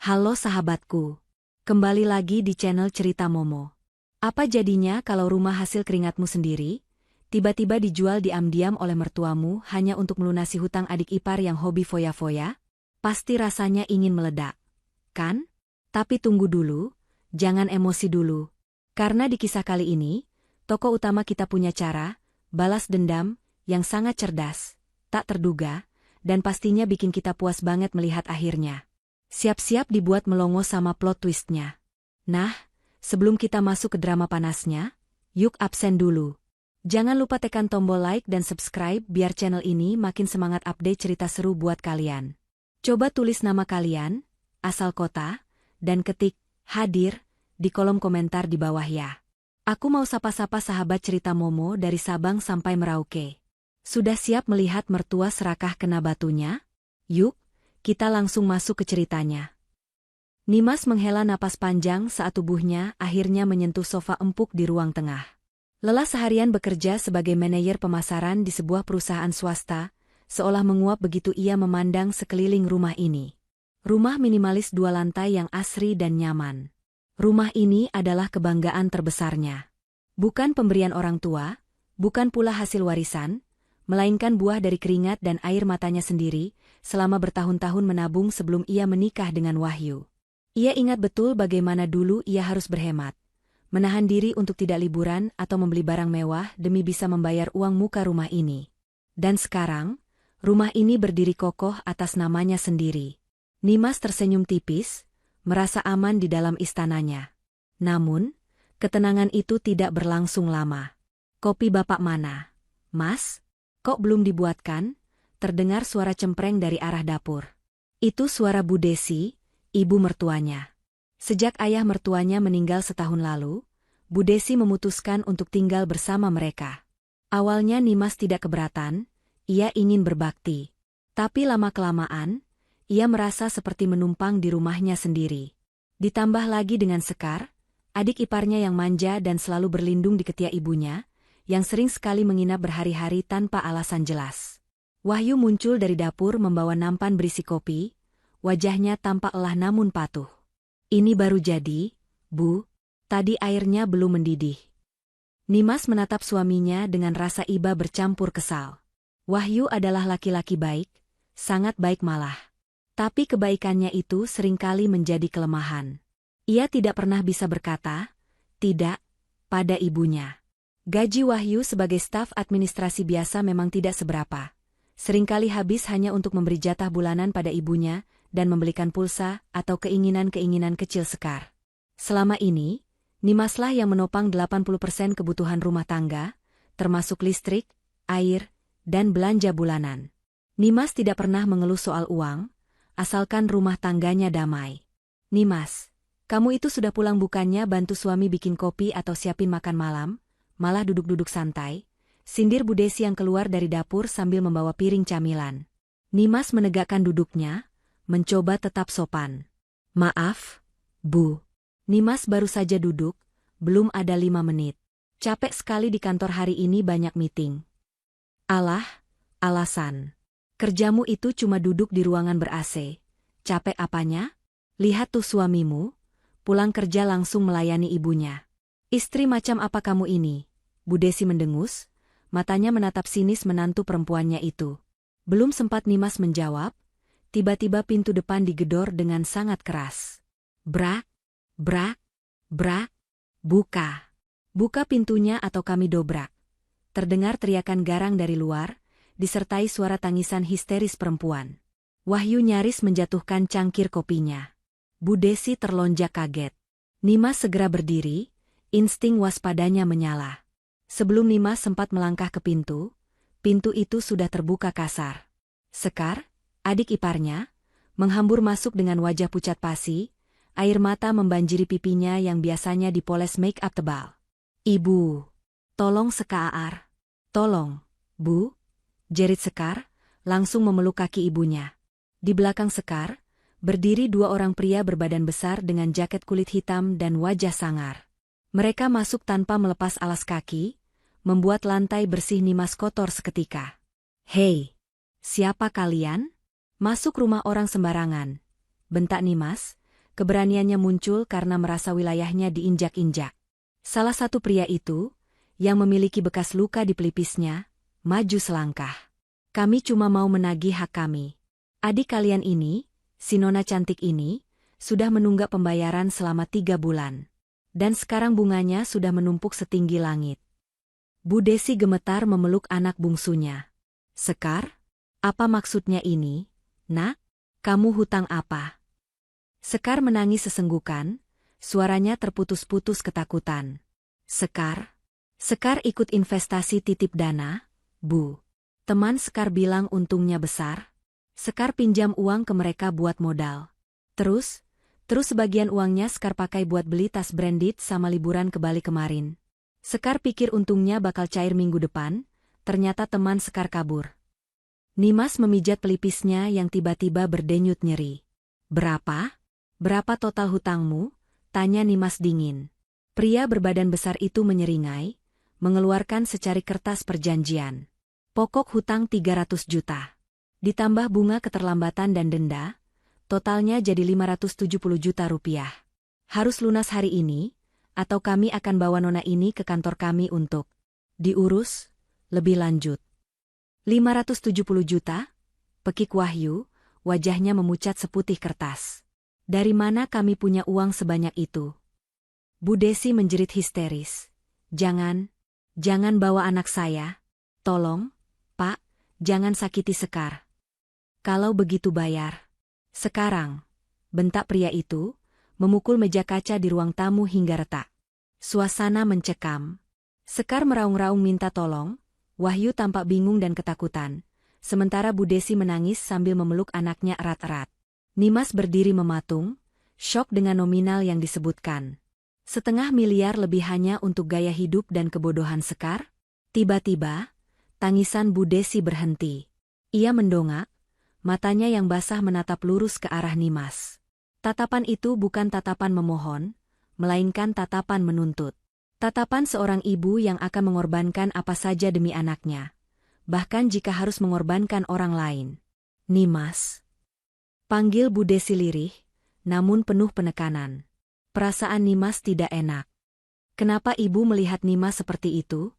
Halo sahabatku, kembali lagi di channel Cerita Momo. Apa jadinya kalau rumah hasil keringatmu sendiri, tiba-tiba dijual diam-diam oleh mertuamu hanya untuk melunasi hutang adik ipar yang hobi foya-foya? Pasti rasanya ingin meledak, kan? Tapi tunggu dulu, jangan emosi dulu. Karena di kisah kali ini, tokoh utama kita punya cara, balas dendam, yang sangat cerdas, tak terduga, dan pastinya bikin kita puas banget melihat akhirnya. Siap-siap dibuat melongo sama plot twistnya. Nah, sebelum kita masuk ke drama panasnya, yuk absen dulu. Jangan lupa tekan tombol like dan subscribe biar channel ini makin semangat update cerita seru buat kalian. Coba tulis nama kalian, asal kota, dan ketik hadir di kolom komentar di bawah ya. Aku mau sapa-sapa sahabat cerita Momo dari Sabang sampai Merauke. Sudah siap melihat mertua serakah kena batunya? Yuk, kita langsung masuk ke ceritanya. Nimas menghela napas panjang saat tubuhnya akhirnya menyentuh sofa empuk di ruang tengah. Lelah seharian bekerja sebagai manajer pemasaran di sebuah perusahaan swasta, seolah menguap begitu ia memandang sekeliling rumah ini. Rumah minimalis 2 lantai yang asri dan nyaman. Rumah ini adalah kebanggaan terbesarnya. Bukan pemberian orang tua, bukan pula hasil warisan, melainkan buah dari keringat dan air matanya sendiri, selama bertahun-tahun menabung sebelum ia menikah dengan Wahyu. Ia ingat betul bagaimana dulu ia harus berhemat, menahan diri untuk tidak liburan atau membeli barang mewah demi bisa membayar uang muka rumah ini. Dan sekarang, rumah ini berdiri kokoh atas namanya sendiri. Nimas tersenyum tipis, merasa aman di dalam istananya. Namun, ketenangan itu tidak berlangsung lama. "Kopi Bapak mana, Mas? Kok belum dibuatkan?" Terdengar suara cempreng dari arah dapur. Itu suara Bu Desi, ibu mertuanya. Sejak ayah mertuanya meninggal setahun lalu, Bu Desi memutuskan untuk tinggal bersama mereka. Awalnya Nimas tidak keberatan, ia ingin berbakti. Tapi lama-kelamaan, ia merasa seperti menumpang di rumahnya sendiri. Ditambah lagi dengan Sekar, adik iparnya yang manja dan selalu berlindung di ketiak ibunya, yang sering sekali menginap berhari-hari tanpa alasan jelas. Wahyu muncul dari dapur membawa nampan berisi kopi, wajahnya tampak lelah namun patuh. "Ini baru jadi, Bu, tadi airnya belum mendidih." Nimas menatap suaminya dengan rasa iba bercampur kesal. Wahyu adalah laki-laki baik, sangat baik malah. Tapi kebaikannya itu seringkali menjadi kelemahan. Ia tidak pernah bisa berkata, "tidak," pada ibunya. Gaji Wahyu sebagai staf administrasi biasa memang tidak seberapa. Seringkali habis hanya untuk memberi jatah bulanan pada ibunya dan membelikan pulsa atau keinginan-keinginan kecil Sekar. Selama ini, Nimaslah yang menopang 80% kebutuhan rumah tangga, termasuk listrik, air, dan belanja bulanan. Nimas tidak pernah mengeluh soal uang, asalkan rumah tangganya damai. "Nimas, kamu itu sudah pulang bukannya bantu suami bikin kopi atau siapin makan malam, malah duduk-duduk santai?" Sindir Bu Desi yang keluar dari dapur sambil membawa piring camilan. Nimas menegakkan duduknya, mencoba tetap sopan. "Maaf, Bu. Nimas baru saja duduk, belum ada 5 menit. Capek sekali di kantor hari ini banyak meeting." "Alah, alasan. Kerjamu itu cuma duduk di ruangan ber-AC. Capek apanya? Lihat tuh suamimu, pulang kerja langsung melayani ibunya. Istri macam apa kamu ini?" Bu Desi mendengus, matanya menatap sinis menantu perempuannya itu. Belum sempat Nimas menjawab, tiba-tiba pintu depan digedor dengan sangat keras. "Brak, brak, brak, buka. Buka pintunya atau kami dobrak." Terdengar teriakan garang dari luar, disertai suara tangisan histeris perempuan. Wahyu nyaris menjatuhkan cangkir kopinya. Bu Desi terlonjak kaget. Nimas segera berdiri, insting waspadanya menyala. Sebelum Nimas sempat melangkah ke pintu itu sudah terbuka kasar. Sekar, adik iparnya, menghambur masuk dengan wajah pucat pasi, air mata membanjiri pipinya yang biasanya dipoles make up tebal. "Ibu, tolong Sekar. Tolong, Bu," jerit Sekar, langsung memeluk kaki ibunya. Di belakang Sekar, berdiri 2 orang pria berbadan besar dengan jaket kulit hitam dan wajah sangar. Mereka masuk tanpa melepas alas kaki, membuat lantai bersih Nimas kotor seketika. "Hei, siapa kalian? Masuk rumah orang sembarangan," bentak Nimas, Keberaniannya muncul karena merasa wilayahnya diinjak-injak. Salah satu pria itu, yang memiliki bekas luka di pelipisnya, maju selangkah. Kami cuma mau menagih hak kami. Adik kalian ini, si nona cantik ini, sudah menunggak pembayaran selama 3 bulan. Dan sekarang bunganya sudah menumpuk setinggi langit. Bu Desi gemetar memeluk anak bungsunya. Sekar? Apa maksudnya ini, Nak? Kamu hutang apa? Sekar menangis sesenggukan, suaranya terputus-putus ketakutan. Sekar? Sekar ikut investasi titip dana, Bu. Teman Sekar bilang untungnya besar. Sekar pinjam uang ke mereka buat modal. Terus sebagian uangnya Sekar pakai buat beli tas branded sama liburan ke Bali kemarin. Sekar pikir untungnya bakal cair minggu depan, ternyata teman Sekar kabur. Nimas memijat pelipisnya yang tiba-tiba berdenyut nyeri. Berapa? Berapa total hutangmu? Tanya Nimas dingin. Pria berbadan besar itu menyeringai, mengeluarkan secari kertas perjanjian. Pokok hutang 300 juta. Ditambah bunga keterlambatan dan denda, totalnya jadi 570 juta rupiah. Harus lunas hari ini, atau kami akan bawa nona ini ke kantor kami untuk diurus lebih lanjut. 570 juta? Pekik Wahyu, wajahnya memucat seputih kertas. Dari mana kami punya uang sebanyak itu? Bu Desi menjerit histeris. Jangan bawa anak saya. Tolong, Pak, jangan sakiti Sekar. Kalau begitu bayar. Sekarang, bentak pria itu, memukul meja kaca di ruang tamu hingga retak. Suasana mencekam. Sekar meraung-raung minta tolong, Wahyu tampak bingung dan ketakutan, sementara Bu Desi menangis sambil memeluk anaknya erat-erat. Nimas berdiri mematung, syok dengan nominal yang disebutkan. 500 miliar lebih hanya untuk gaya hidup dan kebodohan Sekar? Tiba-tiba, tangisan Bu Desi berhenti. Ia mendongak, matanya yang basah menatap lurus ke arah Nimas. Tatapan itu bukan tatapan memohon, melainkan tatapan menuntut. Tatapan seorang ibu yang akan mengorbankan apa saja demi anaknya, bahkan jika harus mengorbankan orang lain. Nimas. Panggil Bu Desi lirih, namun penuh penekanan. Perasaan Nimas tidak enak. Kenapa ibu melihat Nimas seperti itu?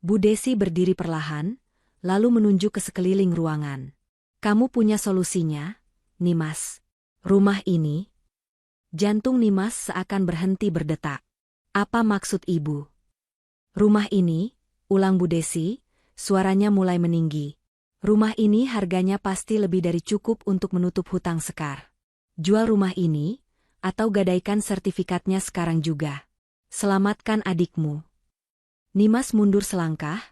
Bu Desi berdiri perlahan, lalu menunjuk ke sekeliling ruangan. Kamu punya solusinya, Nimas? Rumah ini? Jantung Nimas seakan berhenti berdetak. Apa maksud ibu? Rumah ini, ulang Bu Desi, suaranya mulai meninggi. Rumah ini harganya pasti lebih dari cukup untuk menutup hutang Sekar. Jual rumah ini, atau gadaikan sertifikatnya sekarang juga. Selamatkan adikmu. Nimas mundur selangkah,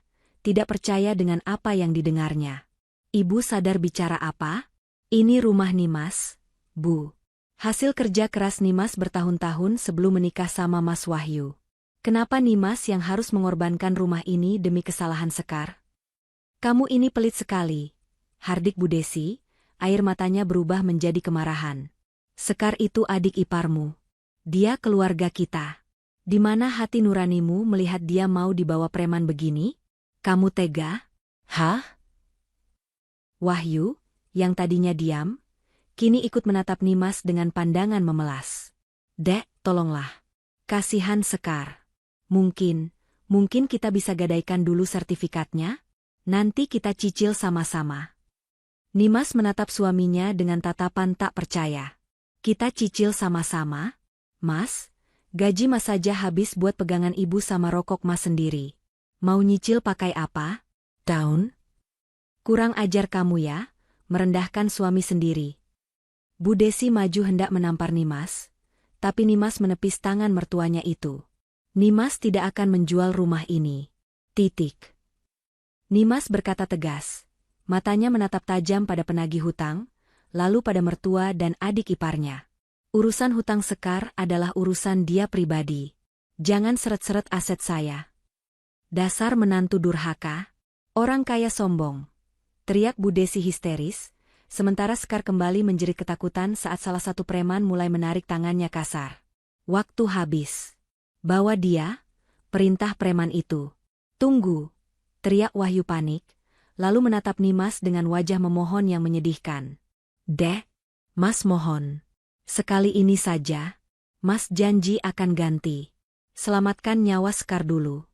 tidak percaya dengan apa yang didengarnya. Ibu sadar bicara apa? Ini rumah Nimas, Bu. Hasil kerja keras Nimas bertahun-tahun sebelum menikah sama Mas Wahyu. Kenapa Nimas yang harus mengorbankan rumah ini demi kesalahan Sekar? Kamu ini pelit sekali, hardik Bu Desi, air matanya berubah menjadi kemarahan. Sekar itu adik iparmu. Dia keluarga kita. Di mana hati nuranimu melihat dia mau dibawa preman begini? Kamu tega? Hah? Wahyu, yang tadinya diam, kini ikut menatap Nimas dengan pandangan memelas. Dek, tolonglah. Kasihan Sekar. Mungkin kita bisa gadaikan dulu sertifikatnya? Nanti kita cicil sama-sama. Nimas menatap suaminya dengan tatapan tak percaya. Kita cicil sama-sama? Mas, gaji Mas saja habis buat pegangan ibu sama rokok Mas sendiri. Mau nyicil pakai apa? Daun? Kurang ajar kamu ya, merendahkan suami sendiri. Bu Desi maju hendak menampar Nimas, tapi Nimas menepis tangan mertuanya itu. Nimas tidak akan menjual rumah ini. Titik. Nimas berkata tegas. Matanya menatap tajam pada penagih hutang, lalu pada mertua dan adik iparnya. Urusan hutang Sekar adalah urusan dia pribadi. Jangan seret-seret aset saya. Dasar menantu durhaka. Orang kaya sombong. Teriak Bu Desi histeris. Sementara Sekar kembali menjerit ketakutan saat salah satu preman mulai menarik tangannya kasar. Waktu habis. Bawa dia, perintah preman itu. Tunggu, teriak Wahyu panik, lalu menatap Nimas dengan wajah memohon yang menyedihkan. Dek, Mas mohon. Sekali ini saja, Mas janji akan ganti. Selamatkan nyawa Sekar dulu.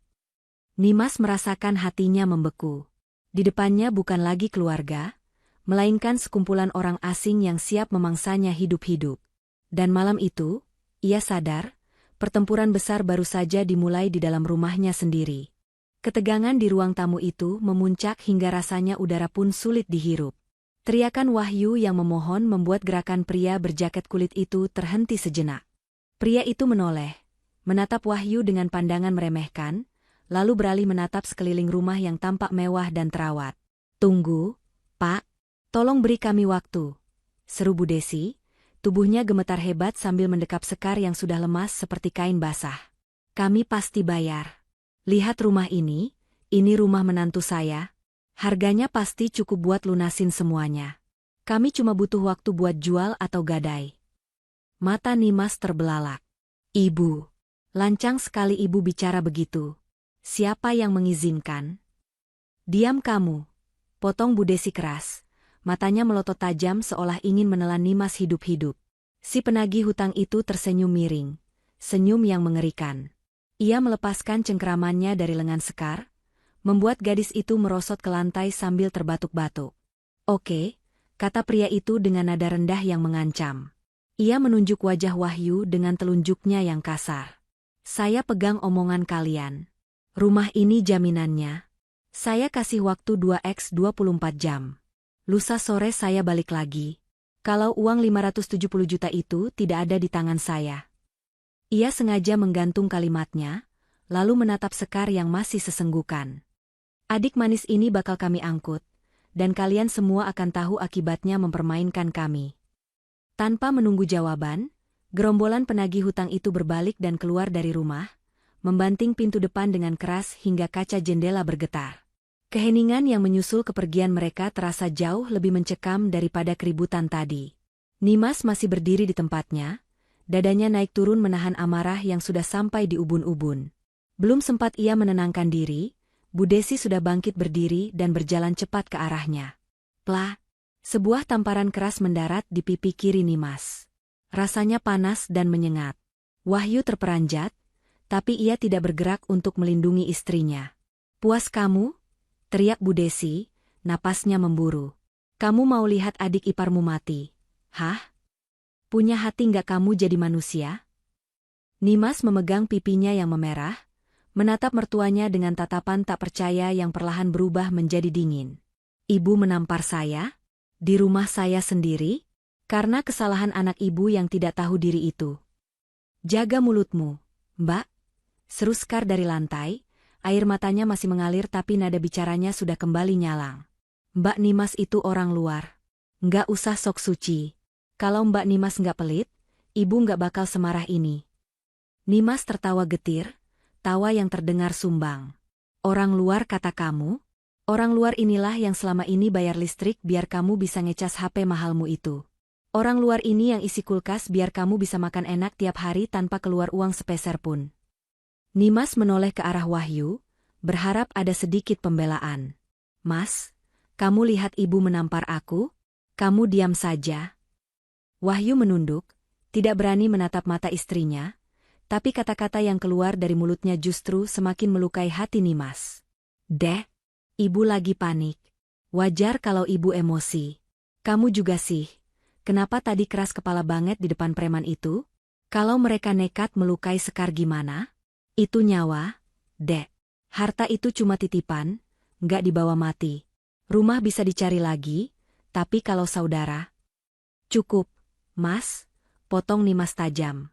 Nimas merasakan hatinya membeku. Di depannya bukan lagi keluarga, melainkan sekumpulan orang asing yang siap memangsanya hidup-hidup. Dan malam itu, ia sadar, pertempuran besar baru saja dimulai di dalam rumahnya sendiri. Ketegangan di ruang tamu itu memuncak hingga rasanya udara pun sulit dihirup. Teriakan Wahyu yang memohon membuat gerakan pria berjaket kulit itu terhenti sejenak. Pria itu menoleh, menatap Wahyu dengan pandangan meremehkan, lalu beralih menatap sekeliling rumah yang tampak mewah dan terawat. "Tunggu, Pak. Tolong beri kami waktu," seru Bu Desi. Tubuhnya gemetar hebat sambil mendekap Sekar yang sudah lemas seperti kain basah. "Kami pasti bayar. Lihat rumah ini rumah menantu saya. Harganya pasti cukup buat lunasin semuanya. Kami cuma butuh waktu buat jual atau gadai." Mata Nimas terbelalak. "Ibu, lancang sekali ibu bicara begitu. Siapa yang mengizinkan?" "Diam kamu," potong Bu Desi keras. Matanya melotot tajam seolah ingin menelan Nimas hidup-hidup. Si penagih hutang itu tersenyum miring, senyum yang mengerikan. Ia melepaskan cengkeramannya dari lengan Sekar, membuat gadis itu merosot ke lantai sambil terbatuk-batuk. "Oke," kata pria itu dengan nada rendah yang mengancam. Ia menunjuk wajah Wahyu dengan telunjuknya yang kasar. "Saya pegang omongan kalian. Rumah ini jaminannya. Saya kasih waktu 2x24 jam. Lusa sore saya balik lagi. Kalau uang 570 juta itu tidak ada di tangan saya." Ia sengaja menggantung kalimatnya, lalu menatap Sekar yang masih sesenggukan. "Adik manis ini bakal kami angkut, dan kalian semua akan tahu akibatnya mempermainkan kami." Tanpa menunggu jawaban, gerombolan penagih hutang itu berbalik dan keluar dari rumah, membanting pintu depan dengan keras hingga kaca jendela bergetar. Keheningan yang menyusul kepergian mereka terasa jauh lebih mencekam daripada keributan tadi. Nimas masih berdiri di tempatnya, dadanya naik turun menahan amarah yang sudah sampai di ubun-ubun. Belum sempat ia menenangkan diri, Bu Desi sudah bangkit berdiri dan berjalan cepat ke arahnya. Plah! Sebuah tamparan keras mendarat di pipi kiri Nimas. Rasanya panas dan menyengat. Wahyu terperanjat, tapi ia tidak bergerak untuk melindungi istrinya. "Puas kamu?" teriak Bu Desi, napasnya memburu. "Kamu mau lihat adik iparmu mati? Hah? Punya hati nggak kamu jadi manusia?" Nimas memegang pipinya yang memerah, menatap mertuanya dengan tatapan tak percaya yang perlahan berubah menjadi dingin. "Ibu menampar saya? Di rumah saya sendiri? Karena kesalahan anak ibu yang tidak tahu diri itu." "Jaga mulutmu, Mbak," seru Sekar dari lantai, air matanya masih mengalir tapi nada bicaranya sudah kembali nyalang. "Mbak Nimas itu orang luar. Nggak usah sok suci. Kalau Mbak Nimas nggak pelit, ibu nggak bakal semarah ini." Nimas tertawa getir, tawa yang terdengar sumbang. "Orang luar kata kamu? Orang luar inilah yang selama ini bayar listrik biar kamu bisa ngecas HP mahalmu itu. Orang luar ini yang isi kulkas biar kamu bisa makan enak tiap hari tanpa keluar uang sepeser pun." Nimas menoleh ke arah Wahyu, berharap ada sedikit pembelaan. "Mas, kamu lihat ibu menampar aku? Kamu diam saja." Wahyu menunduk, tidak berani menatap mata istrinya, tapi kata-kata yang keluar dari mulutnya justru semakin melukai hati Nimas. "Deh, ibu lagi panik. Wajar kalau ibu emosi. Kamu juga sih. Kenapa tadi keras kepala banget di depan preman itu? Kalau mereka nekat melukai Sekar gimana? Itu nyawa, Dek. Harta itu cuma titipan, nggak dibawa mati. Rumah bisa dicari lagi, tapi kalau saudara..." "Cukup, Mas," potong Nimas tajam.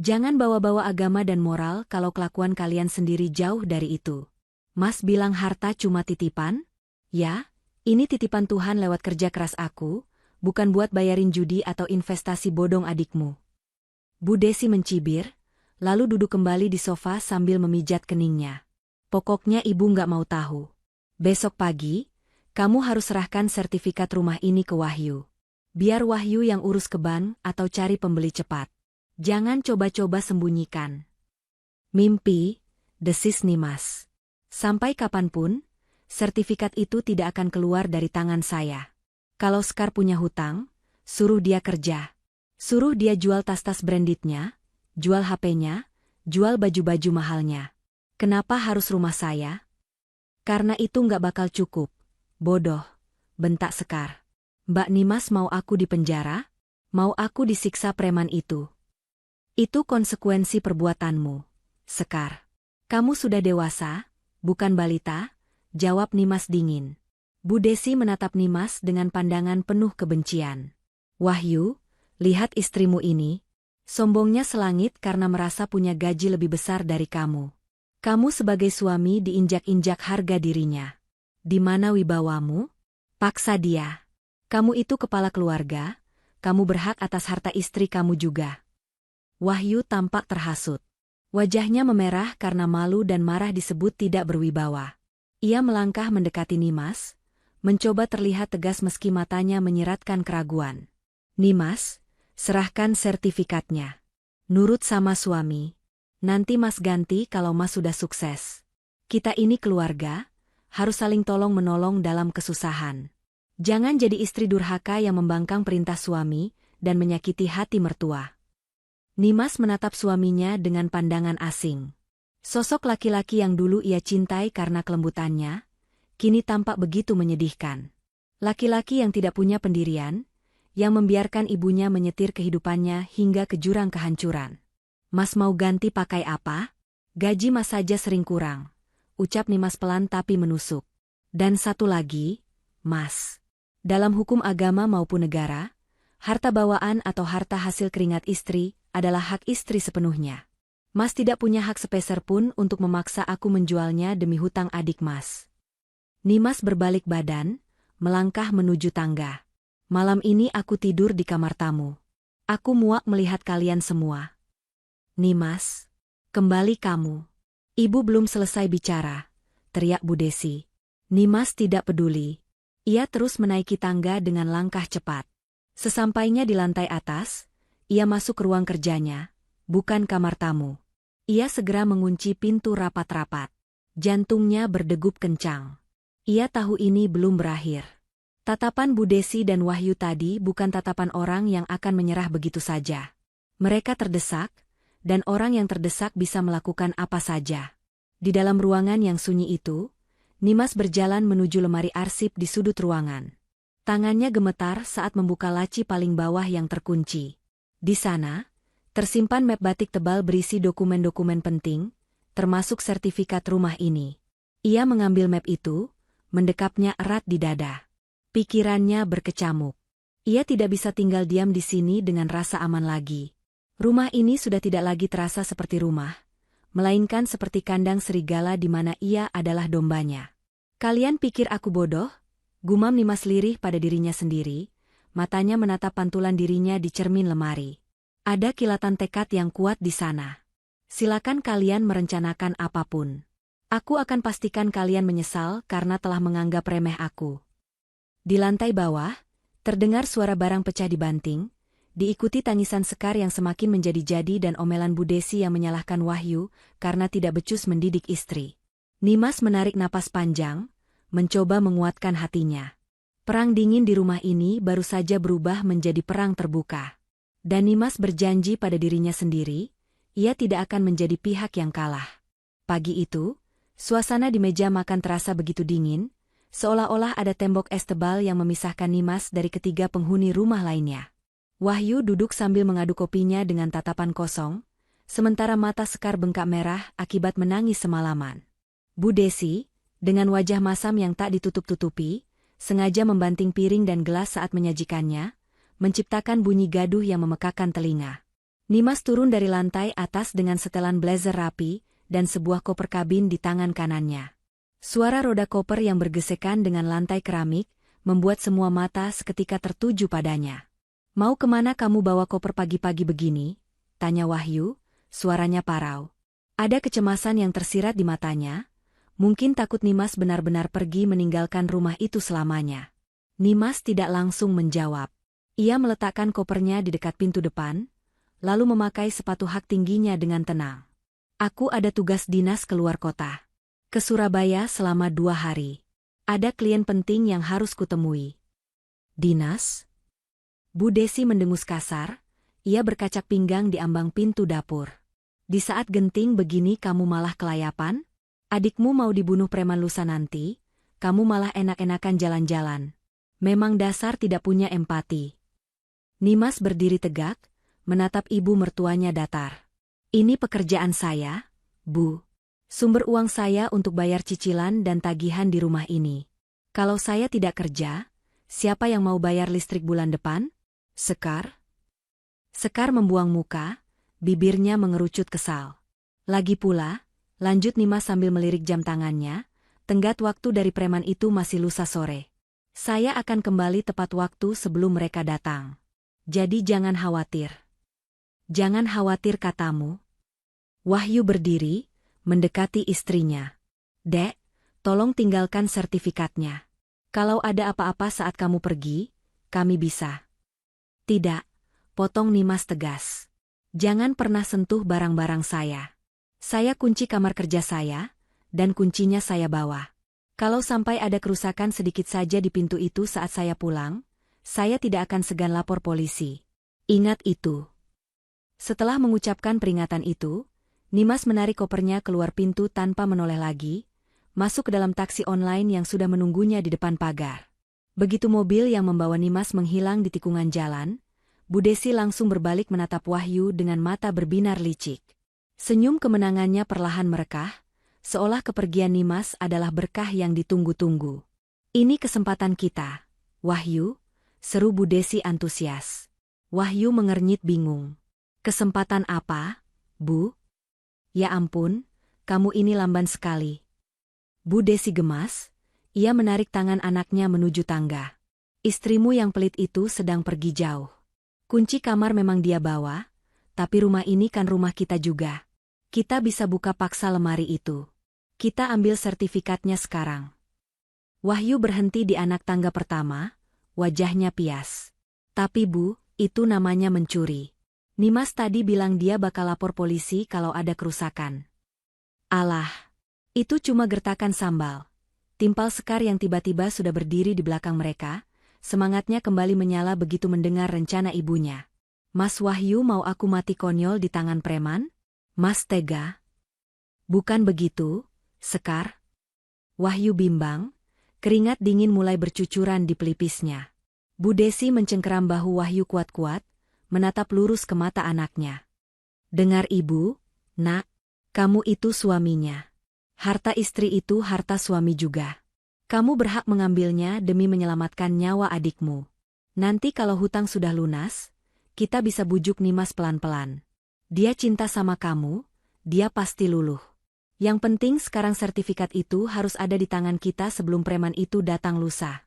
"Jangan bawa-bawa agama dan moral kalau kelakuan kalian sendiri jauh dari itu. Mas bilang harta cuma titipan? Ya, ini titipan Tuhan lewat kerja keras aku, bukan buat bayarin judi atau investasi bodong adikmu." Bu Desi mencibir, lalu duduk kembali di sofa sambil memijat keningnya. "Pokoknya ibu nggak mau tahu. Besok pagi, kamu harus serahkan sertifikat rumah ini ke Wahyu. Biar Wahyu yang urus ke bank atau cari pembeli cepat. Jangan coba-coba sembunyikan." "Mimpi," desis Nimas. "Sampai kapanpun, sertifikat itu tidak akan keluar dari tangan saya. Kalau Sekar punya hutang, suruh dia kerja. Suruh dia jual tas-tas brandednya, jual HP-nya, jual baju-baju mahalnya. Kenapa harus rumah saya? Karena itu nggak bakal cukup. Bodoh, bentak Sekar. Mbak Nimas mau aku dipenjara? Mau aku disiksa preman itu? Itu konsekuensi perbuatanmu, Sekar. Kamu sudah dewasa, bukan balita, jawab Nimas dingin. Bu Desi menatap Nimas dengan pandangan penuh kebencian. Wahyu, lihat istrimu ini. Sombongnya selangit karena merasa punya gaji lebih besar dari kamu. Kamu sebagai suami diinjak-injak harga dirinya. Di mana wibawamu? Paksa dia. Kamu itu kepala keluarga, kamu berhak atas harta istri kamu juga. Wahyu tampak terhasut. Wajahnya memerah karena malu dan marah disebut tidak berwibawa. Ia melangkah mendekati Nimas, mencoba terlihat tegas meski matanya menyiratkan keraguan. Nimas, serahkan sertifikatnya. Nurut sama suami. Nanti Mas ganti kalau Mas sudah sukses. Kita ini keluarga, harus saling tolong-menolong dalam kesusahan. Jangan jadi istri durhaka yang membangkang perintah suami dan menyakiti hati mertua. Nimas menatap suaminya dengan pandangan asing. Sosok laki-laki yang dulu ia cintai karena kelembutannya, kini tampak begitu menyedihkan. Laki-laki yang tidak punya pendirian, yang membiarkan ibunya menyetir kehidupannya hingga ke jurang kehancuran. Mas mau ganti pakai apa? Gaji Mas saja sering kurang, ucap Nimas pelan tapi menusuk. Dan satu lagi, Mas. Dalam hukum agama maupun negara, harta bawaan atau harta hasil keringat istri adalah hak istri sepenuhnya. Mas tidak punya hak sepeser pun untuk memaksa aku menjualnya demi hutang adik Mas. Nimas berbalik badan, melangkah menuju tangga. Malam ini aku tidur di kamar tamu. Aku muak melihat kalian semua. Nimas, kembali kamu. Ibu belum selesai bicara, teriak Bu Desi. Nimas tidak peduli. Ia terus menaiki tangga dengan langkah cepat. Sesampainya di lantai atas, ia masuk ke ruang kerjanya, bukan kamar tamu. Ia segera mengunci pintu rapat-rapat. Jantungnya berdegup kencang. Ia tahu ini belum berakhir. Tatapan Bu Desi dan Wahyu tadi bukan tatapan orang yang akan menyerah begitu saja. Mereka terdesak, dan orang yang terdesak bisa melakukan apa saja. Di dalam ruangan yang sunyi itu, Nimas berjalan menuju lemari arsip di sudut ruangan. Tangannya gemetar saat membuka laci paling bawah yang terkunci. Di sana, tersimpan map batik tebal berisi dokumen-dokumen penting, termasuk sertifikat rumah ini. Ia mengambil map itu, mendekapnya erat di dada. Pikirannya berkecamuk. Ia tidak bisa tinggal diam di sini dengan rasa aman lagi. Rumah ini sudah tidak lagi terasa seperti rumah, melainkan seperti kandang serigala di mana ia adalah dombanya. Kalian pikir aku bodoh? Gumam Nimas lirih pada dirinya sendiri, matanya menatap pantulan dirinya di cermin lemari. Ada kilatan tekad yang kuat di sana. Silakan kalian merencanakan apapun. Aku akan pastikan kalian menyesal karena telah menganggap remeh aku. Di lantai bawah, terdengar suara barang pecah di banting, diikuti tangisan Sekar yang semakin menjadi-jadi dan omelan Bu Desi yang menyalahkan Wahyu karena tidak becus mendidik istri. Nimas menarik napas panjang, mencoba menguatkan hatinya. Perang dingin di rumah ini baru saja berubah menjadi perang terbuka. Dan Nimas berjanji pada dirinya sendiri, ia tidak akan menjadi pihak yang kalah. Pagi itu, suasana di meja makan terasa begitu dingin, seolah-olah ada tembok es tebal yang memisahkan Nimas dari ketiga penghuni rumah lainnya. Wahyu duduk sambil mengadu kopinya dengan tatapan kosong, sementara mata Sekar bengkak merah akibat menangis semalaman. Bu Desi, dengan wajah masam yang tak ditutup-tutupi, sengaja membanting piring dan gelas saat menyajikannya, menciptakan bunyi gaduh yang memekakan telinga. Nimas turun dari lantai atas dengan setelan blazer rapi dan sebuah koper kabin di tangan kanannya. Suara roda koper yang bergesekan dengan lantai keramik membuat semua mata seketika tertuju padanya. Mau kemana kamu bawa koper pagi-pagi begini? Tanya Wahyu, suaranya parau. Ada kecemasan yang tersirat di matanya, mungkin takut Nimas benar-benar pergi meninggalkan rumah itu selamanya. Nimas tidak langsung menjawab. Ia meletakkan kopernya di dekat pintu depan, lalu memakai sepatu hak tingginya dengan tenang. Aku ada tugas dinas keluar kota. Ke Surabaya selama 2 hari. Ada klien penting yang harus kutemui. Dinas? Bu Desi mendengus kasar, Ia berkacak pinggang di ambang pintu dapur. Di saat genting begini kamu malah kelayapan? Adikmu mau dibunuh preman lusa nanti, kamu malah enak-enakan jalan-jalan. Memang dasar tidak punya empati. Nimas berdiri tegak, menatap ibu mertuanya datar. Ini pekerjaan saya, Bu. Sumber uang saya untuk bayar cicilan dan tagihan di rumah ini. Kalau saya tidak kerja, siapa yang mau bayar listrik bulan depan? Sekar? Sekar membuang muka, bibirnya mengerucut kesal. Lagi pula, lanjut Nimas sambil melirik jam tangannya, tenggat waktu dari preman itu masih lusa sore. Saya akan kembali tepat waktu sebelum mereka datang. Jadi jangan khawatir. Jangan khawatir katamu. Wahyu berdiri, mendekati istrinya. Dek, tolong tinggalkan sertifikatnya. Kalau ada apa-apa saat kamu pergi, kami bisa. Tidak, potong Nimas tegas. Jangan pernah sentuh barang-barang saya. Saya kunci kamar kerja saya, dan kuncinya saya bawa. Kalau sampai ada kerusakan sedikit saja di pintu itu saat saya pulang, saya tidak akan segan lapor polisi. Ingat itu. Setelah mengucapkan peringatan itu, Nimas menarik kopernya keluar pintu tanpa menoleh lagi, masuk ke dalam taksi online yang sudah menunggunya di depan pagar. Begitu mobil yang membawa Nimas menghilang di tikungan jalan, Bu Desi langsung berbalik menatap Wahyu dengan mata berbinar licik. Senyum kemenangannya perlahan merekah, seolah kepergian Nimas adalah berkah yang ditunggu-tunggu. Ini kesempatan kita, Wahyu, seru Bu Desi antusias. Wahyu mengernyit bingung. Kesempatan apa, Bu? Ya ampun, kamu ini lamban sekali. Bu Desi gemas, ia menarik tangan anaknya menuju tangga. Istrimu yang pelit itu sedang pergi jauh. Kunci kamar memang dia bawa, tapi rumah ini kan rumah kita juga. Kita bisa buka paksa lemari itu. Kita ambil sertifikatnya sekarang. Wahyu berhenti di anak tangga pertama, wajahnya pias. Tapi Bu, itu namanya mencuri. Nimas tadi bilang dia bakal lapor polisi kalau ada kerusakan. Alah, itu cuma gertakan sambal. Timpal Sekar yang tiba-tiba sudah berdiri di belakang mereka, semangatnya kembali menyala begitu mendengar rencana ibunya. Mas Wahyu mau aku mati konyol di tangan preman? Mas tega? Bukan begitu, Sekar. Wahyu bimbang, keringat dingin mulai bercucuran di pelipisnya. Bu Desi mencengkeram bahu Wahyu kuat-kuat, menatap lurus ke mata anaknya. Dengar ibu, nak, kamu itu suaminya. Harta istri itu harta suami juga. Kamu berhak mengambilnya demi menyelamatkan nyawa adikmu. Nanti kalau hutang sudah lunas, kita bisa bujuk Nimas pelan-pelan. Dia cinta sama kamu, dia pasti luluh. Yang penting sekarang sertifikat itu harus ada di tangan kita sebelum preman itu datang lusa.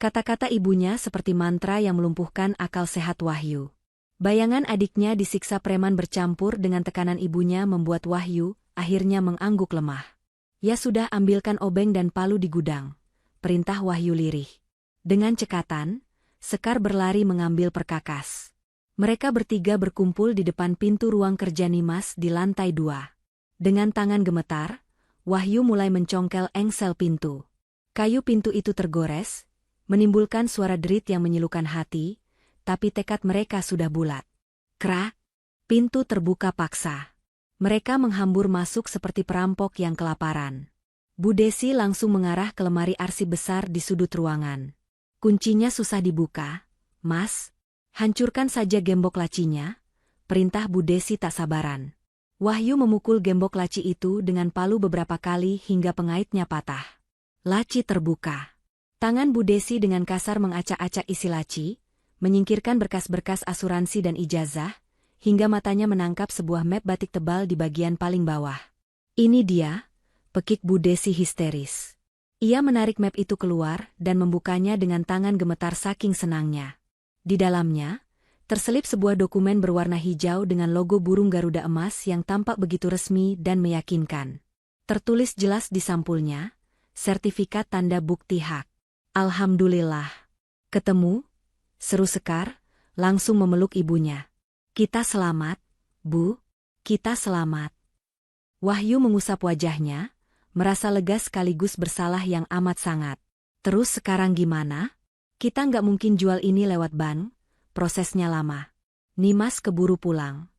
Kata-kata ibunya seperti mantra yang melumpuhkan akal sehat Wahyu. Bayangan adiknya disiksa preman bercampur dengan tekanan ibunya membuat Wahyu akhirnya mengangguk lemah. Ya sudah, ambilkan obeng dan palu di gudang, perintah Wahyu lirih. Dengan cekatan, Sekar berlari mengambil perkakas. Mereka bertiga berkumpul di depan pintu ruang kerja Nimas di lantai 2. Dengan tangan gemetar, Wahyu mulai mencongkel engsel pintu. Kayu pintu itu tergores, menimbulkan suara derit yang menyilukan hati, tapi tekad mereka sudah bulat. Krak! Pintu terbuka paksa. Mereka menghambur masuk seperti perampok yang kelaparan. Bu Desi langsung mengarah ke lemari arsip besar di sudut ruangan. Kuncinya susah dibuka, Mas. Hancurkan saja gembok lacinya, perintah Bu Desi tak sabaran. Wahyu memukul gembok laci itu dengan palu beberapa kali hingga pengaitnya patah. Laci terbuka. Tangan Bu Desi dengan kasar mengacak-acak isi laci, menyingkirkan berkas-berkas asuransi dan ijazah, hingga matanya menangkap sebuah map batik tebal di bagian paling bawah. Ini dia, pekik Bu Desi histeris. Ia menarik map itu keluar dan membukanya dengan tangan gemetar saking senangnya. Di dalamnya, terselip sebuah dokumen berwarna hijau dengan logo burung Garuda emas yang tampak begitu resmi dan meyakinkan. Tertulis jelas di sampulnya, sertifikat tanda bukti hak. Alhamdulillah. Ketemu? Seru Sekar, langsung memeluk ibunya. Kita selamat, Bu. Kita selamat. Wahyu mengusap wajahnya, merasa lega sekaligus bersalah yang amat sangat. Terus sekarang gimana? Kita nggak mungkin jual ini lewat bank, prosesnya lama. Nimas keburu pulang.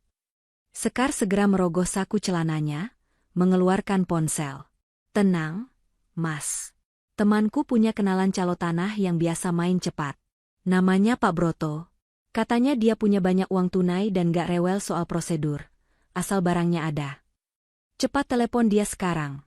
Sekar segera merogoh saku celananya, mengeluarkan ponsel. Tenang, Mas. Temanku punya kenalan calo tanah yang biasa main cepat. Namanya Pak Broto. Katanya dia punya banyak uang tunai dan gak rewel soal prosedur. Asal barangnya ada. Cepat telepon dia sekarang.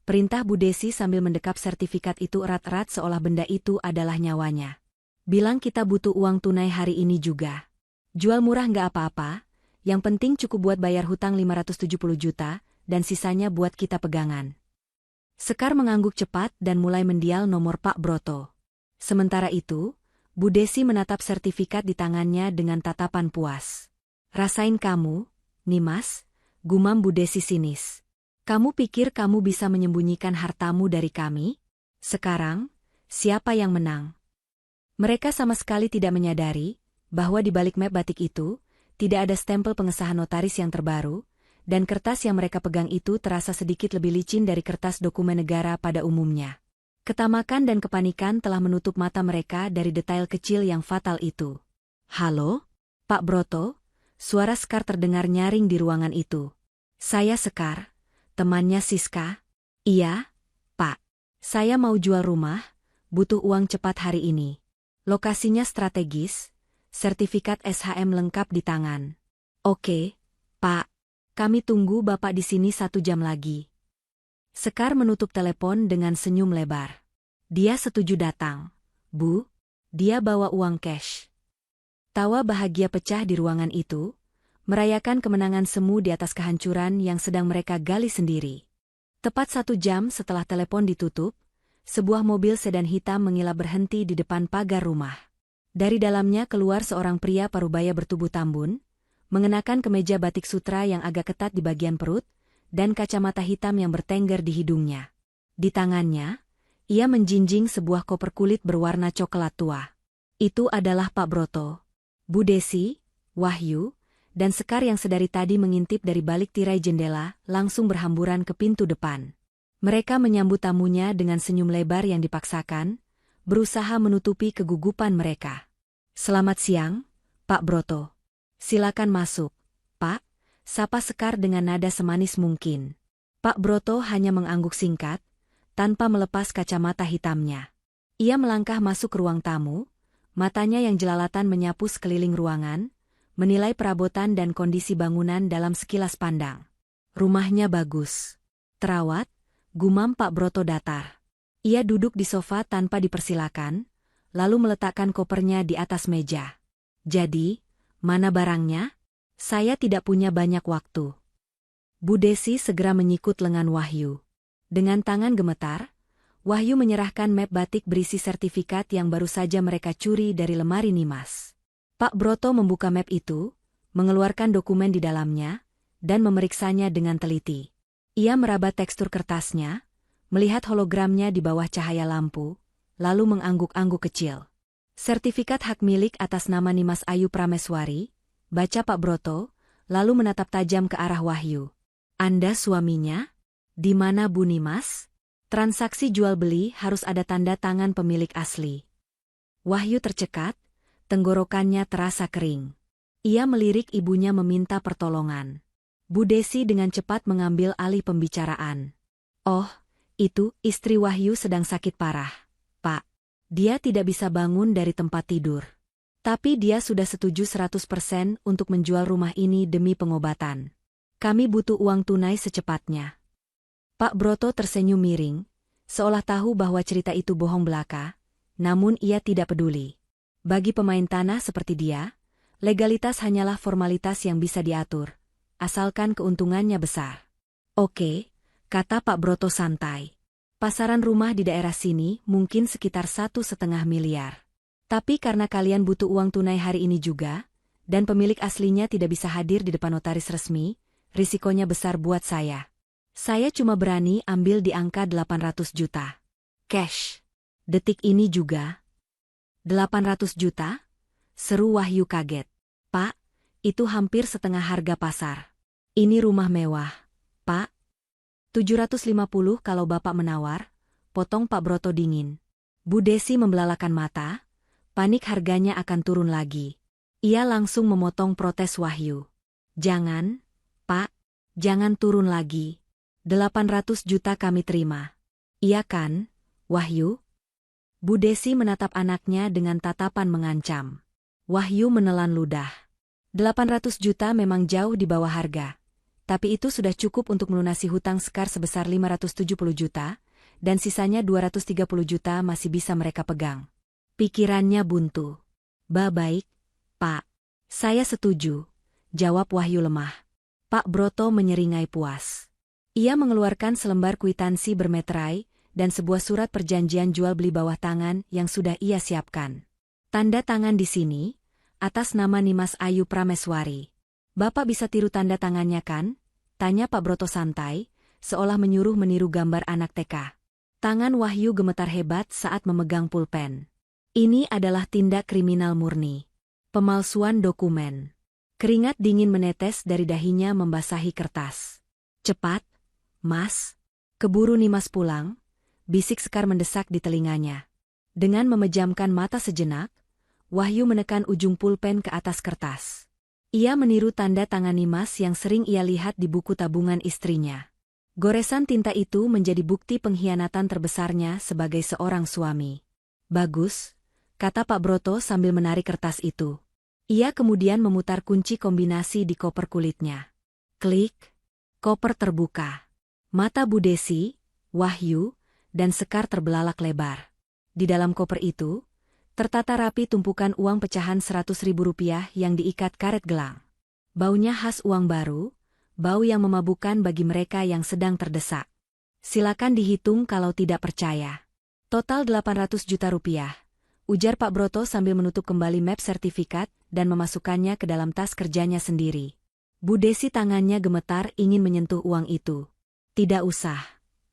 Perintah Bu Desi sambil mendekap sertifikat itu erat-erat seolah benda itu adalah nyawanya. Bilang kita butuh uang tunai hari ini juga. Jual murah nggak apa-apa, yang penting cukup buat bayar hutang 570 juta, dan sisanya buat kita pegangan. Sekar mengangguk cepat dan mulai mendial nomor Pak Broto. Sementara itu, Bu Desi menatap sertifikat di tangannya dengan tatapan puas. Rasain kamu, Nimas, gumam Bu Desi sinis. Kamu pikir kamu bisa menyembunyikan hartamu dari kami? Sekarang, siapa yang menang? Mereka sama sekali tidak menyadari bahwa di balik map batik itu, tidak ada stempel pengesahan notaris yang terbaru, dan kertas yang mereka pegang itu terasa sedikit lebih licin dari kertas dokumen negara pada umumnya. Ketamakan dan kepanikan telah menutup mata mereka dari detail kecil yang fatal itu. Halo, Pak Broto? Suara Sekar terdengar nyaring di ruangan itu. Saya Sekar, temannya Siska. Iya, Pak. Saya mau jual rumah, butuh uang cepat hari ini. Lokasinya strategis, sertifikat SHM lengkap di tangan. Oke, Pak. Kami tunggu Bapak di sini 1 jam lagi. Sekar menutup telepon dengan senyum lebar. Dia setuju datang. Bu, dia bawa uang cash. Tawa bahagia pecah di ruangan itu, merayakan kemenangan semu di atas kehancuran yang sedang mereka gali sendiri. Tepat 1 jam setelah telepon ditutup, sebuah mobil sedan hitam mengilap berhenti di depan pagar rumah. Dari dalamnya keluar seorang pria parubaya bertubuh tambun, mengenakan kemeja batik sutra yang agak ketat di bagian perut, dan kacamata hitam yang bertengger di hidungnya. Di tangannya, ia menjinjing sebuah koper kulit berwarna coklat tua. Itu adalah Pak Broto. Bu Desi, Wahyu, dan Sekar yang sedari tadi mengintip dari balik tirai jendela, langsung berhamburan ke pintu depan. Mereka menyambut tamunya dengan senyum lebar yang dipaksakan, berusaha menutupi kegugupan mereka. Selamat siang, Pak Broto. Silakan masuk, Pak, sapa Sekar dengan nada semanis mungkin. Pak Broto hanya mengangguk singkat, tanpa melepas kacamata hitamnya. Ia melangkah masuk ke ruang tamu, matanya yang jelalatan menyapu sekeliling ruangan, menilai perabotan dan kondisi bangunan dalam sekilas pandang. Rumahnya bagus. Terawat, gumam Pak Broto datar. Ia duduk di sofa tanpa dipersilakan, lalu meletakkan kopernya di atas meja. Jadi, mana barangnya? Saya tidak punya banyak waktu. Bu Desi segera menyikut lengan Wahyu. Dengan tangan gemetar, Wahyu menyerahkan map batik berisi sertifikat yang baru saja mereka curi dari lemari Nimas. Pak Broto membuka map itu, mengeluarkan dokumen di dalamnya, dan memeriksanya dengan teliti. Ia meraba tekstur kertasnya, melihat hologramnya di bawah cahaya lampu, lalu mengangguk-angguk kecil. Sertifikat hak milik atas nama Nimas Ayu Prameswari, baca Pak Broto, lalu menatap tajam ke arah Wahyu. Anda suaminya? Di mana Bu Nimas? Transaksi jual-beli harus ada tanda tangan pemilik asli. Wahyu tercekat, tenggorokannya terasa kering. Ia melirik ibunya meminta pertolongan. Bu Desi dengan cepat mengambil alih pembicaraan. Oh, itu, istri Wahyu sedang sakit parah, Pak. Dia tidak bisa bangun dari tempat tidur. Tapi dia sudah setuju 100% untuk menjual rumah ini demi pengobatan. Kami butuh uang tunai secepatnya. Pak Broto tersenyum miring, seolah tahu bahwa cerita itu bohong belaka, namun ia tidak peduli. Bagi pemain tanah seperti dia, legalitas hanyalah formalitas yang bisa diatur, asalkan keuntungannya besar. Oke, kata Pak Broto santai. Pasaran rumah di daerah sini mungkin sekitar 1,5 miliar. Tapi karena kalian butuh uang tunai hari ini juga, dan pemilik aslinya tidak bisa hadir di depan notaris resmi, risikonya besar buat saya. Saya cuma berani ambil di angka 800 juta. Cash. Detik ini juga. 800 juta? Seru Wahyu kaget. Pak, itu hampir setengah harga pasar. Ini rumah mewah, Pak. 750 kalau Bapak menawar, potong Pak Broto dingin. Bu Desi membelalakan mata, panik harganya akan turun lagi. Ia langsung memotong protes Wahyu. Jangan, Pak, jangan turun lagi. 800 juta kami terima. Iya kan, Wahyu? Bu Desi menatap anaknya dengan tatapan mengancam. Wahyu menelan ludah. 800 juta memang jauh di bawah harga. Tapi itu sudah cukup untuk melunasi hutang Sekar sebesar 570 juta, dan sisanya 230 juta masih bisa mereka pegang. Pikirannya buntu. Baik, Pak. Saya setuju, jawab Wahyu lemah. Pak Broto menyeringai puas. Ia mengeluarkan selembar kwitansi bermeterai dan sebuah surat perjanjian jual beli bawah tangan yang sudah ia siapkan. Tanda tangan di sini, atas nama Nimas Ayu Prameswari. Bapak bisa tiru tanda tangannya kan? Tanya Pak Broto santai, seolah menyuruh meniru gambar anak TK. Tangan Wahyu gemetar hebat saat memegang pulpen. Ini adalah tindak kriminal murni. Pemalsuan dokumen. Keringat dingin menetes dari dahinya membasahi kertas. Cepat, Mas. Keburu Nimas pulang, bisik Sekar mendesak di telinganya. Dengan memejamkan mata sejenak, Wahyu menekan ujung pulpen ke atas kertas. Ia meniru tanda tangan Nimas yang sering ia lihat di buku tabungan istrinya. Goresan tinta itu menjadi bukti pengkhianatan terbesarnya sebagai seorang suami. Bagus, kata Pak Broto sambil menarik kertas itu. Ia kemudian memutar kunci kombinasi di koper kulitnya. Klik, koper terbuka. Mata Bu Desi, Wahyu, dan Sekar terbelalak lebar. Di dalam koper itu, tertata rapi tumpukan uang pecahan 100.000 rupiah yang diikat karet gelang. Baunya khas uang baru, bau yang memabukkan bagi mereka yang sedang terdesak. Silakan dihitung kalau tidak percaya. Total 800 juta rupiah, ujar Pak Broto sambil menutup kembali map sertifikat dan memasukkannya ke dalam tas kerjanya sendiri. Bu Desi tangannya gemetar ingin menyentuh uang itu. Tidak usah,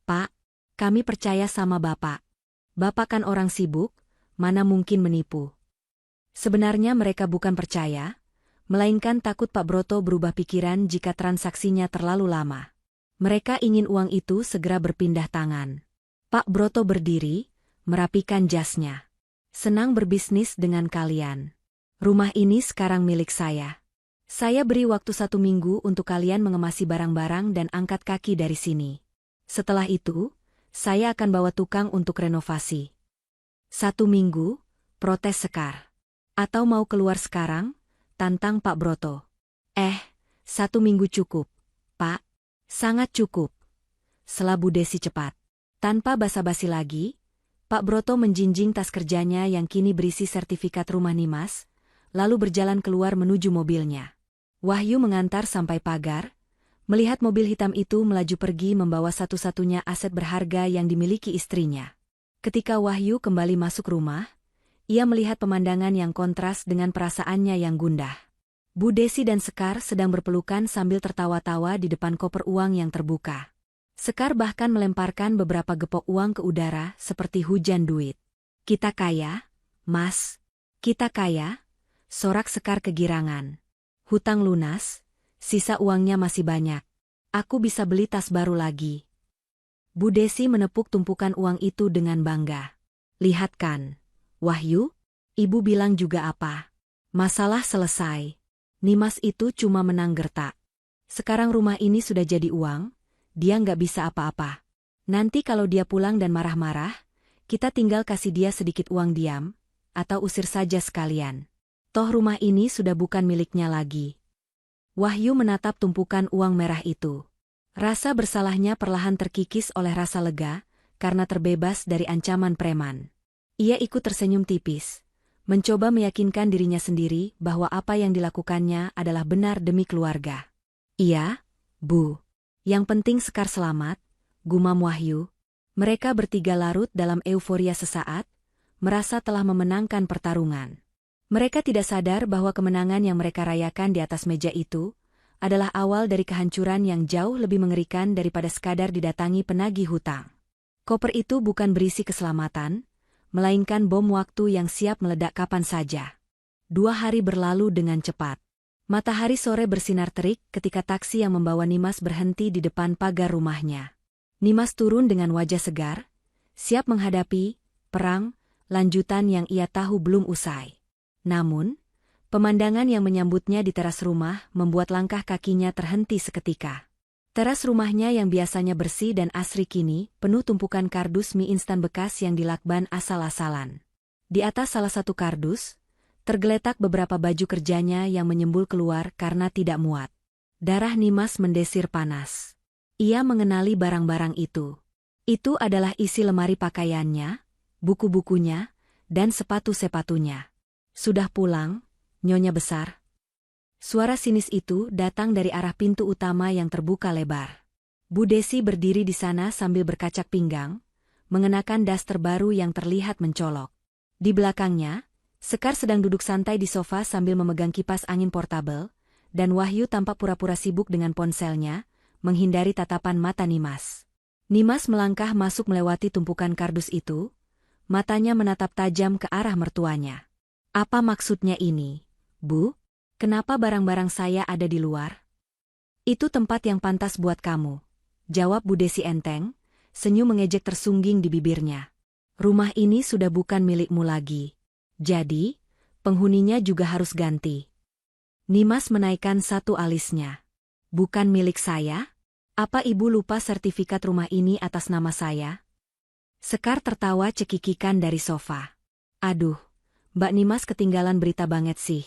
Pak. Kami percaya sama Bapak. Bapak kan orang sibuk, mana mungkin menipu. Sebenarnya mereka bukan percaya, melainkan takut Pak Broto berubah pikiran jika transaksinya terlalu lama. Mereka ingin uang itu segera berpindah tangan. Pak Broto berdiri, merapikan jasnya. Senang berbisnis dengan kalian. Rumah ini sekarang milik saya. Saya beri waktu 1 minggu untuk kalian mengemasi barang-barang dan angkat kaki dari sini. Setelah itu, saya akan bawa tukang untuk renovasi. 1 minggu, protes Sekar. Atau mau keluar sekarang? Tantang Pak Broto. 1 minggu cukup, Pak. Sangat cukup. Sela Bu Desi cepat. Tanpa basa-basi lagi, Pak Broto menjinjing tas kerjanya yang kini berisi sertifikat rumah Nimas, lalu berjalan keluar menuju mobilnya. Wahyu mengantar sampai pagar, melihat mobil hitam itu melaju pergi membawa satu-satunya aset berharga yang dimiliki istrinya. Ketika Wahyu kembali masuk rumah, ia melihat pemandangan yang kontras dengan perasaannya yang gundah. Bu Desi dan Sekar sedang berpelukan sambil tertawa-tawa di depan koper uang yang terbuka. Sekar bahkan melemparkan beberapa gepok uang ke udara seperti hujan duit. Kita kaya, Mas. Kita kaya, sorak Sekar kegirangan. Hutang lunas, sisa uangnya masih banyak. Aku bisa beli tas baru lagi. Bu Desi menepuk tumpukan uang itu dengan bangga. Lihat kan, Wahyu, ibu bilang juga apa? Masalah selesai. Nimas itu cuma menang gertak. Sekarang rumah ini sudah jadi uang, dia nggak bisa apa-apa. Nanti kalau dia pulang dan marah-marah, kita tinggal kasih dia sedikit uang diam, atau usir saja sekalian. Toh rumah ini sudah bukan miliknya lagi. Wahyu menatap tumpukan uang merah itu. Rasa bersalahnya perlahan terkikis oleh rasa lega, karena terbebas dari ancaman preman. Ia ikut tersenyum tipis, mencoba meyakinkan dirinya sendiri bahwa apa yang dilakukannya adalah benar demi keluarga. Iya, Bu. Yang penting Sekar selamat, gumam Wahyu. Mereka bertiga larut dalam euforia sesaat, merasa telah memenangkan pertarungan. Mereka tidak sadar bahwa kemenangan yang mereka rayakan di atas meja itu adalah awal dari kehancuran yang jauh lebih mengerikan daripada sekadar didatangi penagih hutang. Koper itu bukan berisi keselamatan, melainkan bom waktu yang siap meledak kapan saja. 2 hari berlalu dengan cepat. Matahari sore bersinar terik ketika taksi yang membawa Nimas berhenti di depan pagar rumahnya. Nimas turun dengan wajah segar, siap menghadapi perang lanjutan yang ia tahu belum usai. Namun, Pemandangan yang menyambutnya di teras rumah membuat langkah kakinya terhenti seketika. Teras rumahnya yang biasanya bersih dan asri kini penuh tumpukan kardus mie instan bekas yang dilakban asal-asalan. Di atas salah satu kardus, tergeletak beberapa baju kerjanya yang menyembul keluar karena tidak muat. Darah Nimas mendesir panas. Ia mengenali barang-barang itu. Itu adalah isi lemari pakaiannya, buku-bukunya, dan sepatu-sepatunya. Sudah pulang, Nyonya Besar? Suara sinis itu datang dari arah pintu utama yang terbuka lebar. Bu Desi berdiri di sana sambil berkacak pinggang, mengenakan daster baru yang terlihat mencolok. Di belakangnya, Sekar sedang duduk santai di sofa sambil memegang kipas angin portabel, dan Wahyu tampak pura-pura sibuk dengan ponselnya, menghindari tatapan mata Nimas. Nimas melangkah masuk melewati tumpukan kardus itu, matanya menatap tajam ke arah mertuanya. Apa maksudnya ini, Bu? Kenapa barang-barang saya ada di luar? Itu tempat yang pantas buat kamu, jawab Bu Desi enteng, senyum mengejek tersungging di bibirnya. Rumah ini sudah bukan milikmu lagi. Jadi, penghuninya juga harus ganti. Nimas menaikkan satu alisnya. Bukan milik saya? Apa ibu lupa sertifikat rumah ini atas nama saya? Sekar tertawa cekikikan dari sofa. Aduh, Mbak Nimas ketinggalan berita banget sih.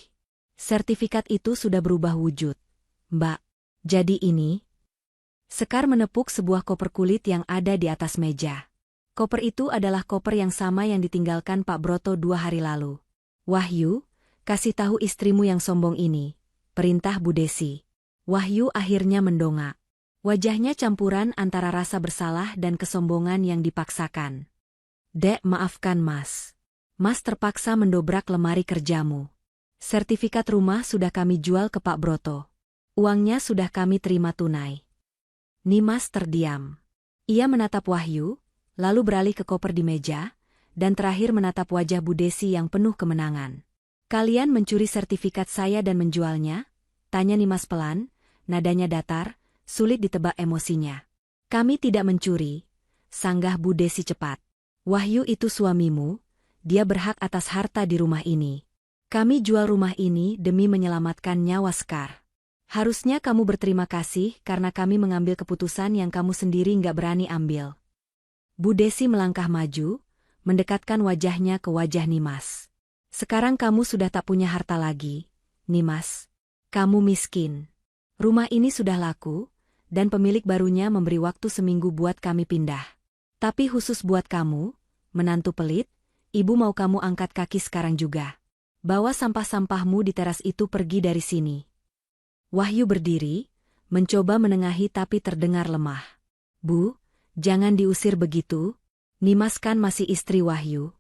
Sertifikat itu sudah berubah wujud. Mbak, jadi ini? Sekar menepuk sebuah koper kulit yang ada di atas meja. Koper itu adalah koper yang sama yang ditinggalkan Pak Broto 2 hari lalu. Wahyu, kasih tahu istrimu yang sombong ini, perintah Bu Desi. Wahyu akhirnya mendongak. Wajahnya campuran antara rasa bersalah dan kesombongan yang dipaksakan. Dek, maafkan Mas. Mas terpaksa mendobrak lemari kerjamu. Sertifikat rumah sudah kami jual ke Pak Broto. Uangnya sudah kami terima tunai. Nimas terdiam. Ia menatap Wahyu, lalu beralih ke koper di meja, dan terakhir menatap wajah Bu Desi yang penuh kemenangan. Kalian mencuri sertifikat saya dan menjualnya? Tanya Nimas pelan, nadanya datar, sulit ditebak emosinya. Kami tidak mencuri, sanggah Bu Desi cepat. Wahyu itu suamimu, dia berhak atas harta di rumah ini. Kami jual rumah ini demi menyelamatkan nyawa Sekar. Harusnya kamu berterima kasih karena kami mengambil keputusan yang kamu sendiri nggak berani ambil. Bu Desi melangkah maju, mendekatkan wajahnya ke wajah Nimas. Sekarang kamu sudah tak punya harta lagi, Nimas. Kamu miskin. Rumah ini sudah laku, dan pemilik barunya memberi waktu seminggu buat kami pindah. Tapi khusus buat kamu, menantu pelit, ibu mau kamu angkat kaki sekarang juga. Bawa sampah-sampahmu di teras itu pergi dari sini. Wahyu berdiri, mencoba menengahi tapi terdengar lemah. Bu, jangan diusir begitu. Nimas kan masih istri Wahyu.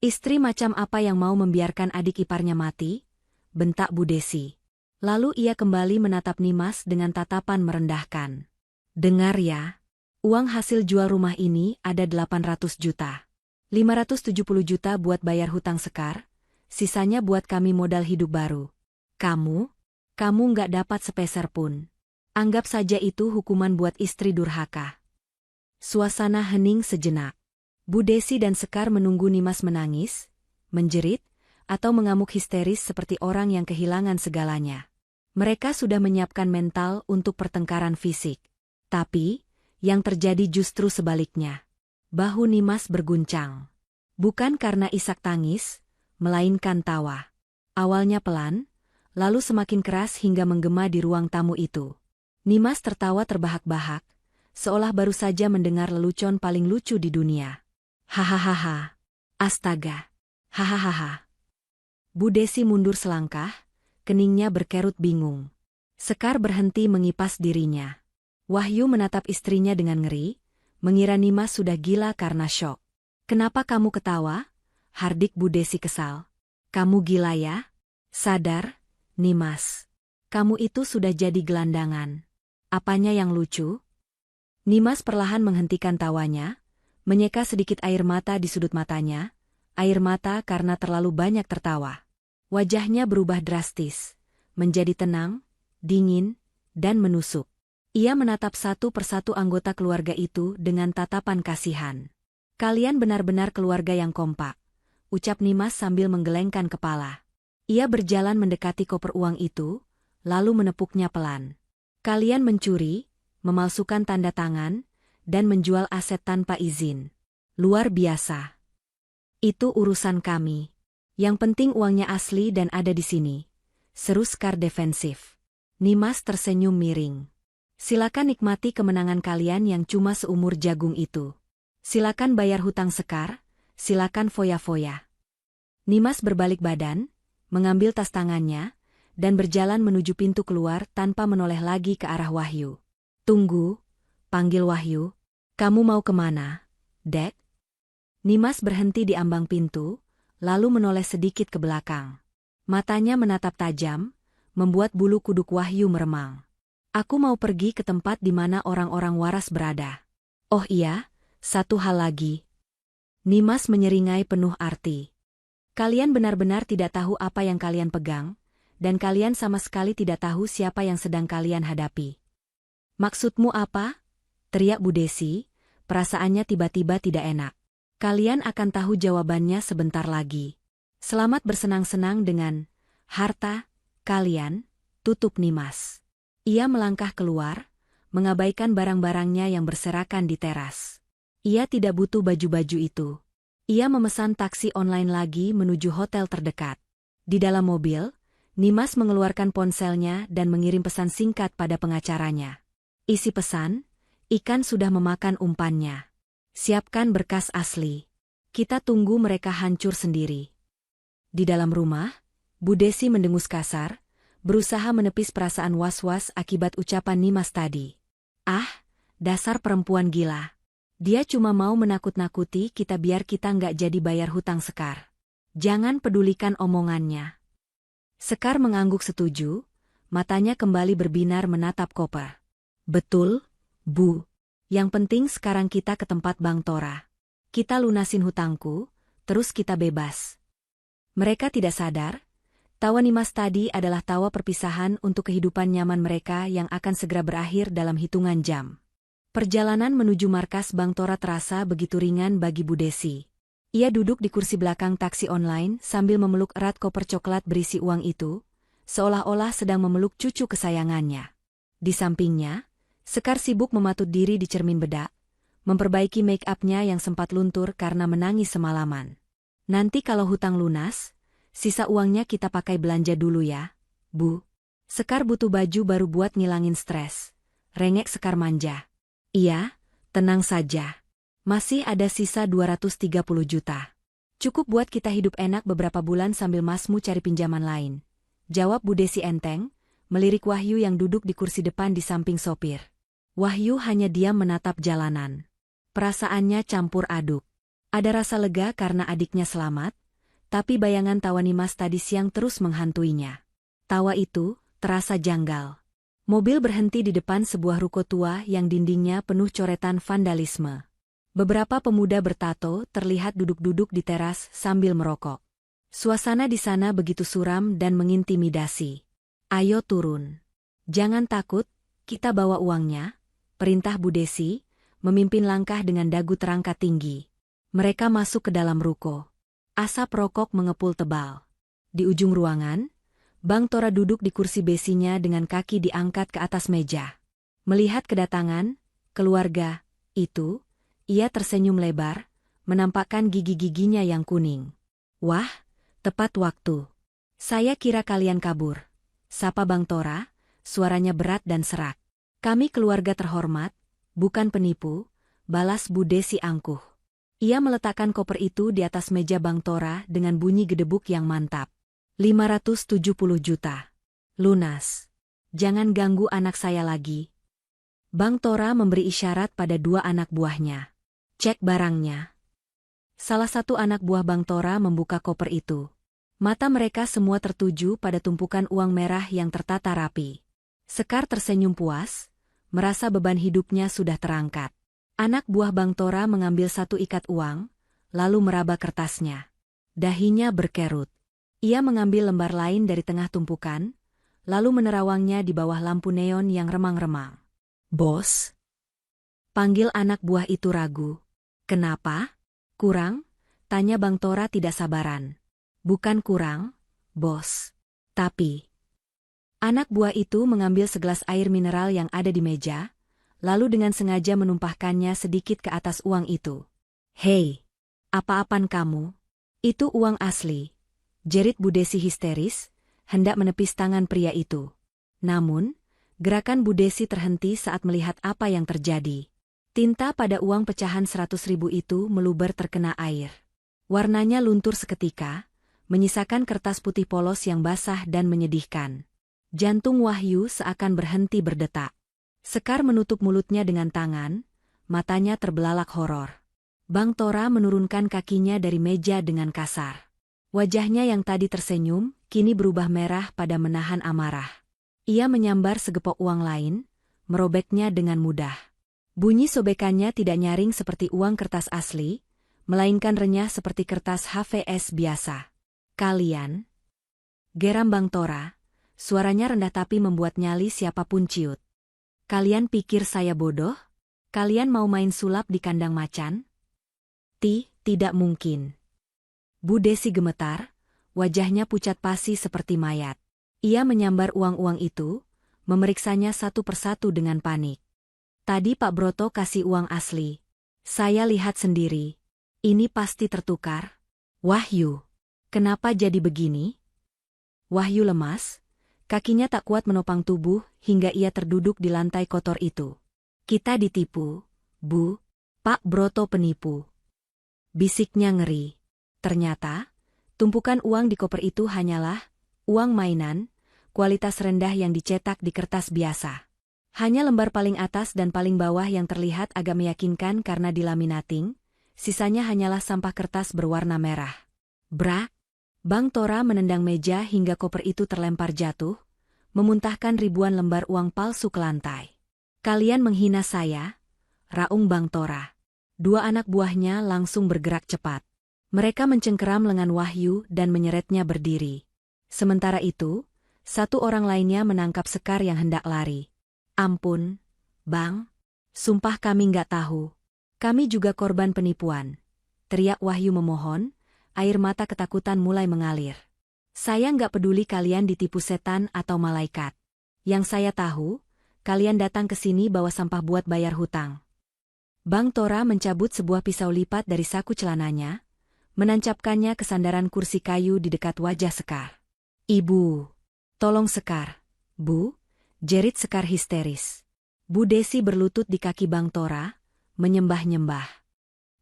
Istri macam apa yang mau membiarkan adik iparnya mati? Bentak Bu Desi. Lalu ia kembali menatap Nimas dengan tatapan merendahkan. Dengar ya, uang hasil jual rumah ini ada 800 juta. 570 juta buat bayar hutang Sekar. Sisanya buat kami modal hidup baru. Kamu nggak dapat sepeser pun. Anggap saja itu hukuman buat istri durhaka. Suasana hening sejenak. Bu Desi dan Sekar menunggu Nimas menangis, menjerit, atau mengamuk histeris seperti orang yang kehilangan segalanya. Mereka sudah menyiapkan mental untuk pertengkaran fisik. Tapi, yang terjadi justru sebaliknya. Bahu Nimas berguncang. Bukan karena isak tangis, melainkan tawa. Awalnya pelan, lalu semakin keras hingga menggema di ruang tamu itu. Nimas tertawa terbahak-bahak, seolah baru saja mendengar lelucon paling lucu di dunia. Hahaha. Astaga. Hahaha. Bu Desi mundur selangkah, keningnya berkerut bingung. Sekar berhenti mengipas dirinya. Wahyu menatap istrinya dengan ngeri, mengira Nimas sudah gila karena syok. Kenapa kamu ketawa? Hardik Bu Desi kesal. Kamu gila ya? Sadar, Nimas. Kamu itu sudah jadi gelandangan. Apanya yang lucu? Nimas perlahan menghentikan tawanya, menyeka sedikit air mata di sudut matanya, air mata karena terlalu banyak tertawa. Wajahnya berubah drastis, menjadi tenang, dingin, dan menusuk. Ia menatap satu persatu anggota keluarga itu dengan tatapan kasihan. Kalian benar-benar keluarga yang kompak, ucap Nimas sambil menggelengkan kepala. Ia berjalan mendekati koper uang itu, lalu menepuknya pelan. Kalian mencuri, memalsukan tanda tangan, dan menjual aset tanpa izin. Luar biasa. Itu urusan kami. Yang penting uangnya asli dan ada di sini. Seru Sekar defensif. Nimas tersenyum miring. Silakan nikmati kemenangan kalian yang cuma seumur jagung itu. Silakan bayar hutang Sekar, silakan foya-foya. Nimas berbalik badan, mengambil tas tangannya, dan berjalan menuju pintu keluar tanpa menoleh lagi ke arah Wahyu. Tunggu, panggil Wahyu. Kamu mau kemana, Dek? Nimas berhenti di ambang pintu, lalu menoleh sedikit ke belakang. Matanya menatap tajam, membuat bulu kuduk Wahyu meremang. Aku mau pergi ke tempat di mana orang-orang waras berada. Oh iya, satu hal lagi. Nimas menyeringai penuh arti. Kalian benar-benar tidak tahu apa yang kalian pegang, dan kalian sama sekali tidak tahu siapa yang sedang kalian hadapi. Maksudmu apa? Teriak Bu Desi, perasaannya tiba-tiba tidak enak. Kalian akan tahu jawabannya sebentar lagi. Selamat bersenang-senang dengan harta kalian, tutup Nimas. Ia melangkah keluar, mengabaikan barang-barangnya yang berserakan di teras. Ia tidak butuh baju-baju itu. Ia memesan taksi online lagi menuju hotel terdekat. Di dalam mobil, Nimas mengeluarkan ponselnya dan mengirim pesan singkat pada pengacaranya. Isi pesan, ikan sudah memakan umpannya. Siapkan berkas asli. Kita tunggu mereka hancur sendiri. Di dalam rumah, Bu Desi mendengus kasar, berusaha menepis perasaan was-was akibat ucapan Nimas tadi. Ah, dasar perempuan gila. Dia cuma mau menakut-nakuti kita biar kita nggak jadi bayar hutang Sekar. Jangan pedulikan omongannya. Sekar mengangguk setuju, matanya kembali berbinar menatap koper. Betul, Bu. Yang penting sekarang kita ke tempat Bang Tora. Kita lunasin hutangku, terus kita bebas. Mereka tidak sadar, tawa Nimas tadi adalah tawa perpisahan untuk kehidupan nyaman mereka yang akan segera berakhir dalam hitungan jam. Perjalanan menuju markas Bang Tora terasa begitu ringan bagi Bu Desi. Ia duduk di kursi belakang taksi online sambil memeluk erat koper coklat berisi uang itu, seolah-olah sedang memeluk cucu kesayangannya. Di sampingnya, Sekar sibuk mematut diri di cermin bedak, memperbaiki make-up-nya yang sempat luntur karena menangis semalaman. Nanti kalau hutang lunas, sisa uangnya kita pakai belanja dulu ya, Bu. Sekar butuh baju baru buat ngilangin stres. Rengek Sekar manja. Iya, tenang saja. Masih ada sisa 230 juta. Cukup buat kita hidup enak beberapa bulan sambil Masmu cari pinjaman lain. Jawab Bu Desi enteng, melirik Wahyu yang duduk di kursi depan di samping sopir. Wahyu hanya diam menatap jalanan. Perasaannya campur aduk. Ada rasa lega karena adiknya selamat, tapi bayangan tawa Nimas tadi siang terus menghantuinya. Tawa itu terasa janggal. Mobil berhenti di depan sebuah ruko tua yang dindingnya penuh coretan vandalisme. Beberapa pemuda bertato terlihat duduk-duduk di teras sambil merokok. Suasana di sana begitu suram dan mengintimidasi. Ayo turun. Jangan takut, kita bawa uangnya, perintah Bu Desi, memimpin langkah dengan dagu terangkat tinggi. Mereka masuk ke dalam ruko. Asap rokok mengepul tebal. Di ujung ruangan, Bang Tora duduk di kursi besinya dengan kaki diangkat ke atas meja. Melihat kedatangan keluarga itu, ia tersenyum lebar, menampakkan gigi-giginya yang kuning. Wah, tepat waktu. Saya kira kalian kabur. Sapa Bang Tora, suaranya berat dan serak. Kami keluarga terhormat, bukan penipu, balas Bu Desi angkuh. Ia meletakkan koper itu di atas meja Bang Tora dengan bunyi gedebuk yang mantap. 570 juta. Lunas. Jangan ganggu anak saya lagi. Bang Tora memberi isyarat pada dua anak buahnya. Cek barangnya. Salah satu anak buah Bang Tora membuka koper itu. Mata mereka semua tertuju pada tumpukan uang merah yang tertata rapi. Sekar tersenyum puas, merasa beban hidupnya sudah terangkat. Anak buah Bang Tora mengambil satu ikat uang, lalu meraba kertasnya. Dahinya berkerut. Ia mengambil lembar lain dari tengah tumpukan, lalu menerawangnya di bawah lampu neon yang remang-remang. Bos? Panggil anak buah itu ragu. Kenapa? Kurang? Tanya Bang Tora tidak sabaran. Bukan kurang, bos. Tapi, anak buah itu mengambil segelas air mineral yang ada di meja, lalu dengan sengaja menumpahkannya sedikit ke atas uang itu. Hei, apa-apaan kamu? Itu uang asli, jerit Bu Desi histeris, hendak menepis tangan pria itu. Namun, gerakan Bu Desi terhenti saat melihat apa yang terjadi. Tinta pada uang pecahan 100.000 itu meluber terkena air. Warnanya luntur seketika, menyisakan kertas putih polos yang basah dan menyedihkan. Jantung Wahyu seakan berhenti berdetak. Sekar menutup mulutnya dengan tangan, matanya terbelalak horor. Bang Tora menurunkan kakinya dari meja dengan kasar. Wajahnya yang tadi tersenyum, kini berubah merah pada menahan amarah. Ia menyambar segepok uang lain, merobeknya dengan mudah. Bunyi sobekannya tidak nyaring seperti uang kertas asli, melainkan renyah seperti kertas HVS biasa. Kalian? Geram Bang Tora, suaranya rendah tapi membuat nyali siapapun ciut. Kalian pikir saya bodoh? Kalian mau main sulap di kandang macan? Tidak mungkin. Bu Desi gemetar, wajahnya pucat pasi seperti mayat. Ia menyambar uang-uang itu, memeriksanya satu persatu dengan panik. Tadi Pak Broto kasih uang asli. Saya lihat sendiri. Ini pasti tertukar. Wahyu, kenapa jadi begini? Wahyu lemas, kakinya tak kuat menopang tubuh hingga ia terduduk di lantai kotor itu. Kita ditipu, Bu. Pak Broto penipu. Bisiknya ngeri. Ternyata, tumpukan uang di koper itu hanyalah uang mainan, kualitas rendah yang dicetak di kertas biasa. Hanya lembar paling atas dan paling bawah yang terlihat agak meyakinkan karena dilaminating, sisanya hanyalah sampah kertas berwarna merah. Brak! Bang Tora menendang meja hingga koper itu terlempar jatuh, memuntahkan ribuan lembar uang palsu ke lantai. Kalian menghina saya? Raung Bang Tora. Dua anak buahnya langsung bergerak cepat. Mereka mencengkeram lengan Wahyu dan menyeretnya berdiri. Sementara itu, satu orang lainnya menangkap Sekar yang hendak lari. Ampun, Bang. Sumpah kami nggak tahu. Kami juga korban penipuan. Teriak Wahyu memohon, air mata ketakutan mulai mengalir. Saya nggak peduli kalian ditipu setan atau malaikat. Yang saya tahu, kalian datang ke sini bawa sampah buat bayar hutang. Bang Tora mencabut sebuah pisau lipat dari saku celananya, menancapkannya ke sandaran kursi kayu di dekat wajah Sekar. Ibu, tolong Sekar, Bu. Jerit Sekar histeris. Bu Desi berlutut di kaki Bang Tora, menyembah-nyembah.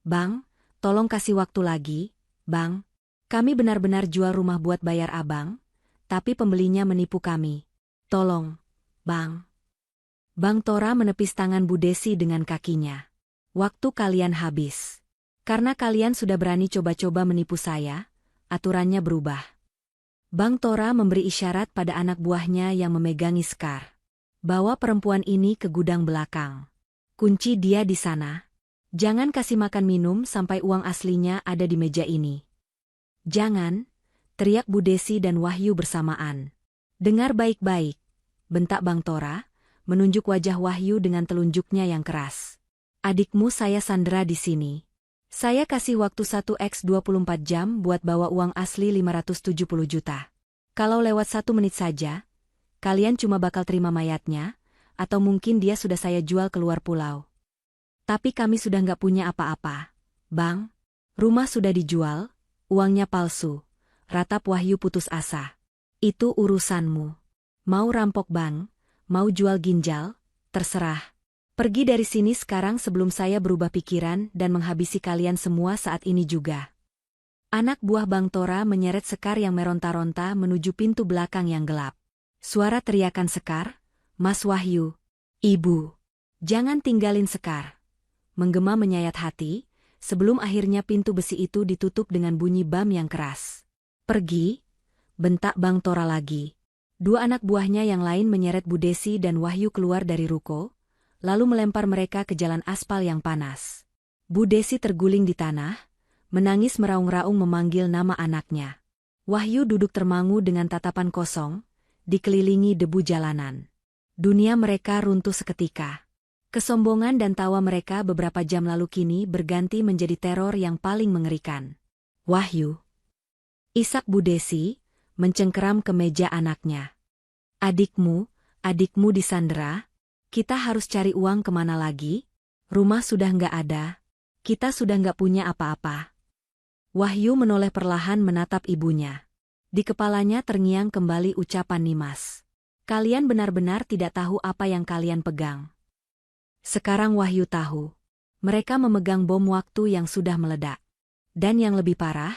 Bang, tolong kasih waktu lagi, Bang. Kami benar-benar jual rumah buat bayar abang, tapi pembelinya menipu kami. Tolong, Bang. Bang Tora menepis tangan Bu Desi dengan kakinya. Waktu kalian habis. Karena kalian sudah berani coba-coba menipu saya, aturannya berubah. Bang Tora memberi isyarat pada anak buahnya yang memegangi Sekar. Bawa perempuan ini ke gudang belakang. Kunci dia di sana. Jangan kasih makan minum sampai uang aslinya ada di meja ini. Jangan, teriak Bu Desi dan Wahyu bersamaan. Dengar baik-baik, bentak Bang Tora, menunjuk wajah Wahyu dengan telunjuknya yang keras. Adikmu saya sandera di sini. Saya kasih waktu 1x24 jam buat bawa uang asli 570 juta. Kalau lewat 1 menit saja, kalian cuma bakal terima mayatnya, atau mungkin dia sudah saya jual keluar pulau. Tapi kami sudah nggak punya apa-apa. Bang, rumah sudah dijual, uangnya palsu. Ratap Wahyu putus asa. Itu urusanmu. Mau rampok bang, mau jual ginjal, terserah. Pergi dari sini sekarang sebelum saya berubah pikiran dan menghabisi kalian semua saat ini juga. Anak buah Bang Tora menyeret Sekar yang meronta-ronta menuju pintu belakang yang gelap. Suara teriakan Sekar, Mas Wahyu, Ibu, jangan tinggalin Sekar. Menggema menyayat hati, sebelum akhirnya pintu besi itu ditutup dengan bunyi bam yang keras. Pergi, bentak Bang Tora lagi. Dua anak buahnya yang lain menyeret Bu Desi dan Wahyu keluar dari ruko, lalu melempar mereka ke jalan aspal yang panas. Bu Desi terguling di tanah, menangis meraung-raung memanggil nama anaknya. Wahyu duduk termangu dengan tatapan kosong, dikelilingi debu jalanan. Dunia mereka runtuh seketika. Kesombongan dan tawa mereka beberapa jam lalu kini berganti menjadi teror yang paling mengerikan. Wahyu, isak Bu Desi, mencengkeram ke meja anaknya. Adikmu disandera? Kita harus cari uang kemana lagi? Rumah sudah nggak ada. Kita sudah nggak punya apa-apa. Wahyu menoleh perlahan menatap ibunya. Di kepalanya terngiang kembali ucapan Nimas. Kalian benar-benar tidak tahu apa yang kalian pegang. Sekarang Wahyu tahu. Mereka memegang bom waktu yang sudah meledak. Dan yang lebih parah,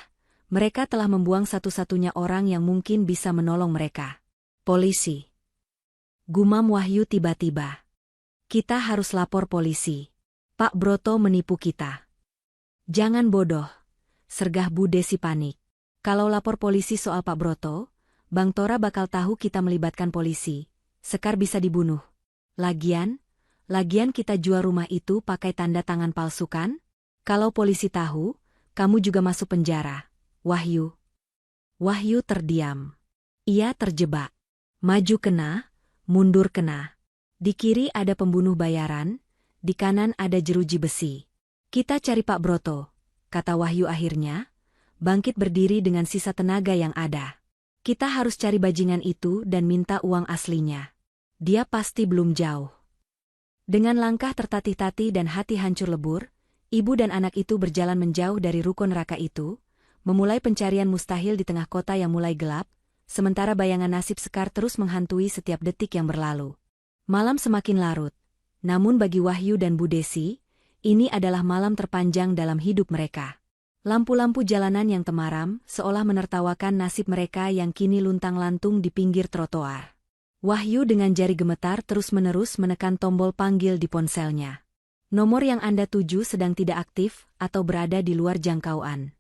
mereka telah membuang satu-satunya orang yang mungkin bisa menolong mereka. Polisi. Gumam Wahyu tiba-tiba. Kita harus lapor polisi. Pak Broto menipu kita. Jangan bodoh, sergah Bu Desi panik. Kalau lapor polisi soal Pak Broto, Bang Tora bakal tahu kita melibatkan polisi. Sekar bisa dibunuh. Lagian kita jual rumah itu pakai tanda tangan palsu kan? Kalau polisi tahu, kamu juga masuk penjara. Wahyu. Wahyu terdiam. Ia terjebak. Maju kena, mundur kena. Di kiri ada pembunuh bayaran, di kanan ada jeruji besi. Kita cari Pak Broto, kata Wahyu akhirnya, bangkit berdiri dengan sisa tenaga yang ada. Kita harus cari bajingan itu dan minta uang aslinya. Dia pasti belum jauh. Dengan langkah tertatih-tatih dan hati hancur lebur, ibu dan anak itu berjalan menjauh dari rukun neraka itu, memulai pencarian mustahil di tengah kota yang mulai gelap, sementara bayangan nasib Sekar terus menghantui setiap detik yang berlalu. Malam semakin larut, namun bagi Wahyu dan Bu Desi, ini adalah malam terpanjang dalam hidup mereka. Lampu-lampu jalanan yang temaram seolah menertawakan nasib mereka yang kini luntang-lantung di pinggir trotoar. Wahyu dengan jari gemetar terus-menerus menekan tombol panggil di ponselnya. Nomor yang Anda tuju sedang tidak aktif atau berada di luar jangkauan.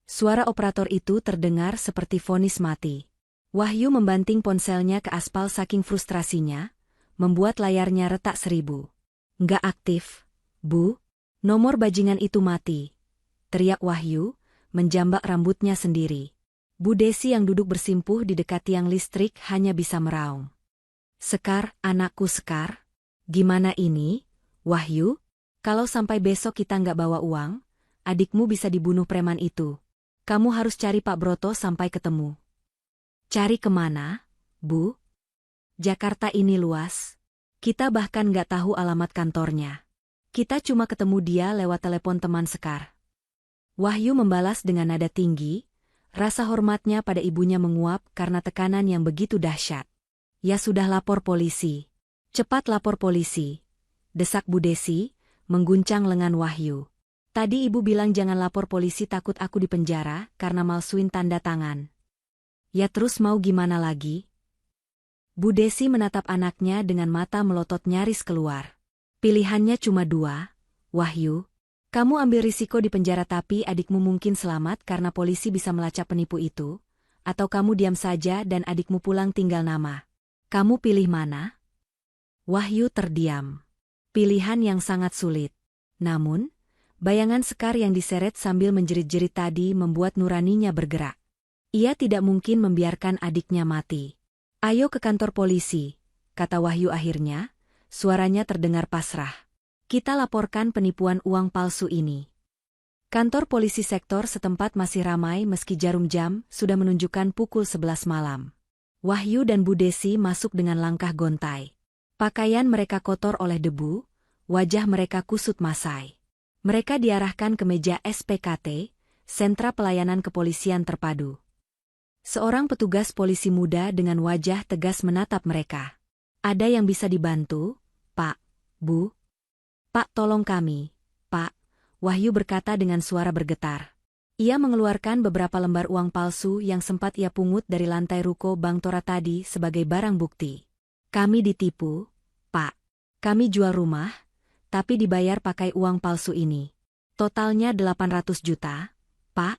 Suara operator itu terdengar seperti vonis mati. Wahyu membanting ponselnya ke aspal saking frustrasinya, membuat layarnya retak 1000. Nggak aktif, Bu. Nomor bajingan itu mati. Teriak Wahyu, menjambak rambutnya sendiri. Bu Desi yang duduk bersimpuh di dekat tiang listrik hanya bisa meraung. Sekar, anakku Sekar. Gimana ini, Wahyu? Kalau sampai besok kita nggak bawa uang, adikmu bisa dibunuh preman itu. Kamu harus cari Pak Broto sampai ketemu. Cari kemana, Bu? Jakarta ini luas. Kita bahkan nggak tahu alamat kantornya. Kita cuma ketemu dia lewat telepon teman Sekar. Wahyu membalas dengan nada tinggi, rasa hormatnya pada ibunya menguap karena tekanan yang begitu dahsyat. Ya sudah, lapor polisi. Cepat lapor polisi. Desak Bu Desi, mengguncang lengan Wahyu. Tadi ibu bilang jangan lapor polisi, takut aku dipenjara karena malsuin tanda tangan. Ya terus mau gimana lagi? Bu Desi menatap anaknya dengan mata melotot nyaris keluar. Pilihannya cuma 2, Wahyu. Kamu ambil risiko di penjara tapi adikmu mungkin selamat karena polisi bisa melacak penipu itu, atau kamu diam saja dan adikmu pulang tinggal nama. Kamu pilih mana? Wahyu terdiam. Pilihan yang sangat sulit. Namun, bayangan Sekar yang diseret sambil menjerit-jerit tadi membuat nuraninya bergerak. Ia tidak mungkin membiarkan adiknya mati. Ayo ke kantor polisi, kata Wahyu akhirnya, suaranya terdengar pasrah. Kita laporkan penipuan uang palsu ini. Kantor polisi sektor setempat masih ramai meski jarum jam sudah menunjukkan pukul 11 malam. Wahyu dan Bu Desi masuk dengan langkah gontai. Pakaian mereka kotor oleh debu, wajah mereka kusut masai. Mereka diarahkan ke meja SPKT, Sentra Pelayanan Kepolisian Terpadu. Seorang petugas polisi muda dengan wajah tegas menatap mereka. Ada yang bisa dibantu, Pak, Bu? Pak, tolong kami, Pak, Wahyu berkata dengan suara bergetar. Ia mengeluarkan beberapa lembar uang palsu yang sempat ia pungut dari lantai ruko Bang Tora tadi sebagai barang bukti. Kami ditipu, Pak. Kami jual rumah, tapi dibayar pakai uang palsu ini. Totalnya 800 juta, Pak.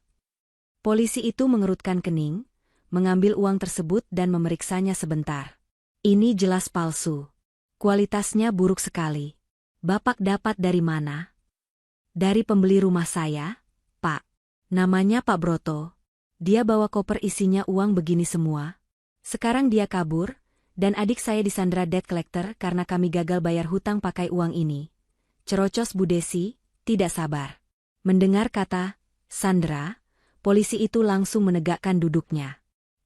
Polisi itu mengerutkan kening, mengambil uang tersebut dan memeriksanya sebentar. Ini jelas palsu. Kualitasnya buruk sekali. Bapak dapat dari mana? Dari pembeli rumah saya, Pak. Namanya Pak Broto. Dia bawa koper isinya uang begini semua. Sekarang dia kabur, dan adik saya disandera debt collector karena kami gagal bayar hutang pakai uang ini. Cerocos Bu Desi, tidak sabar. Mendengar kata Sandra, polisi itu langsung menegakkan duduknya.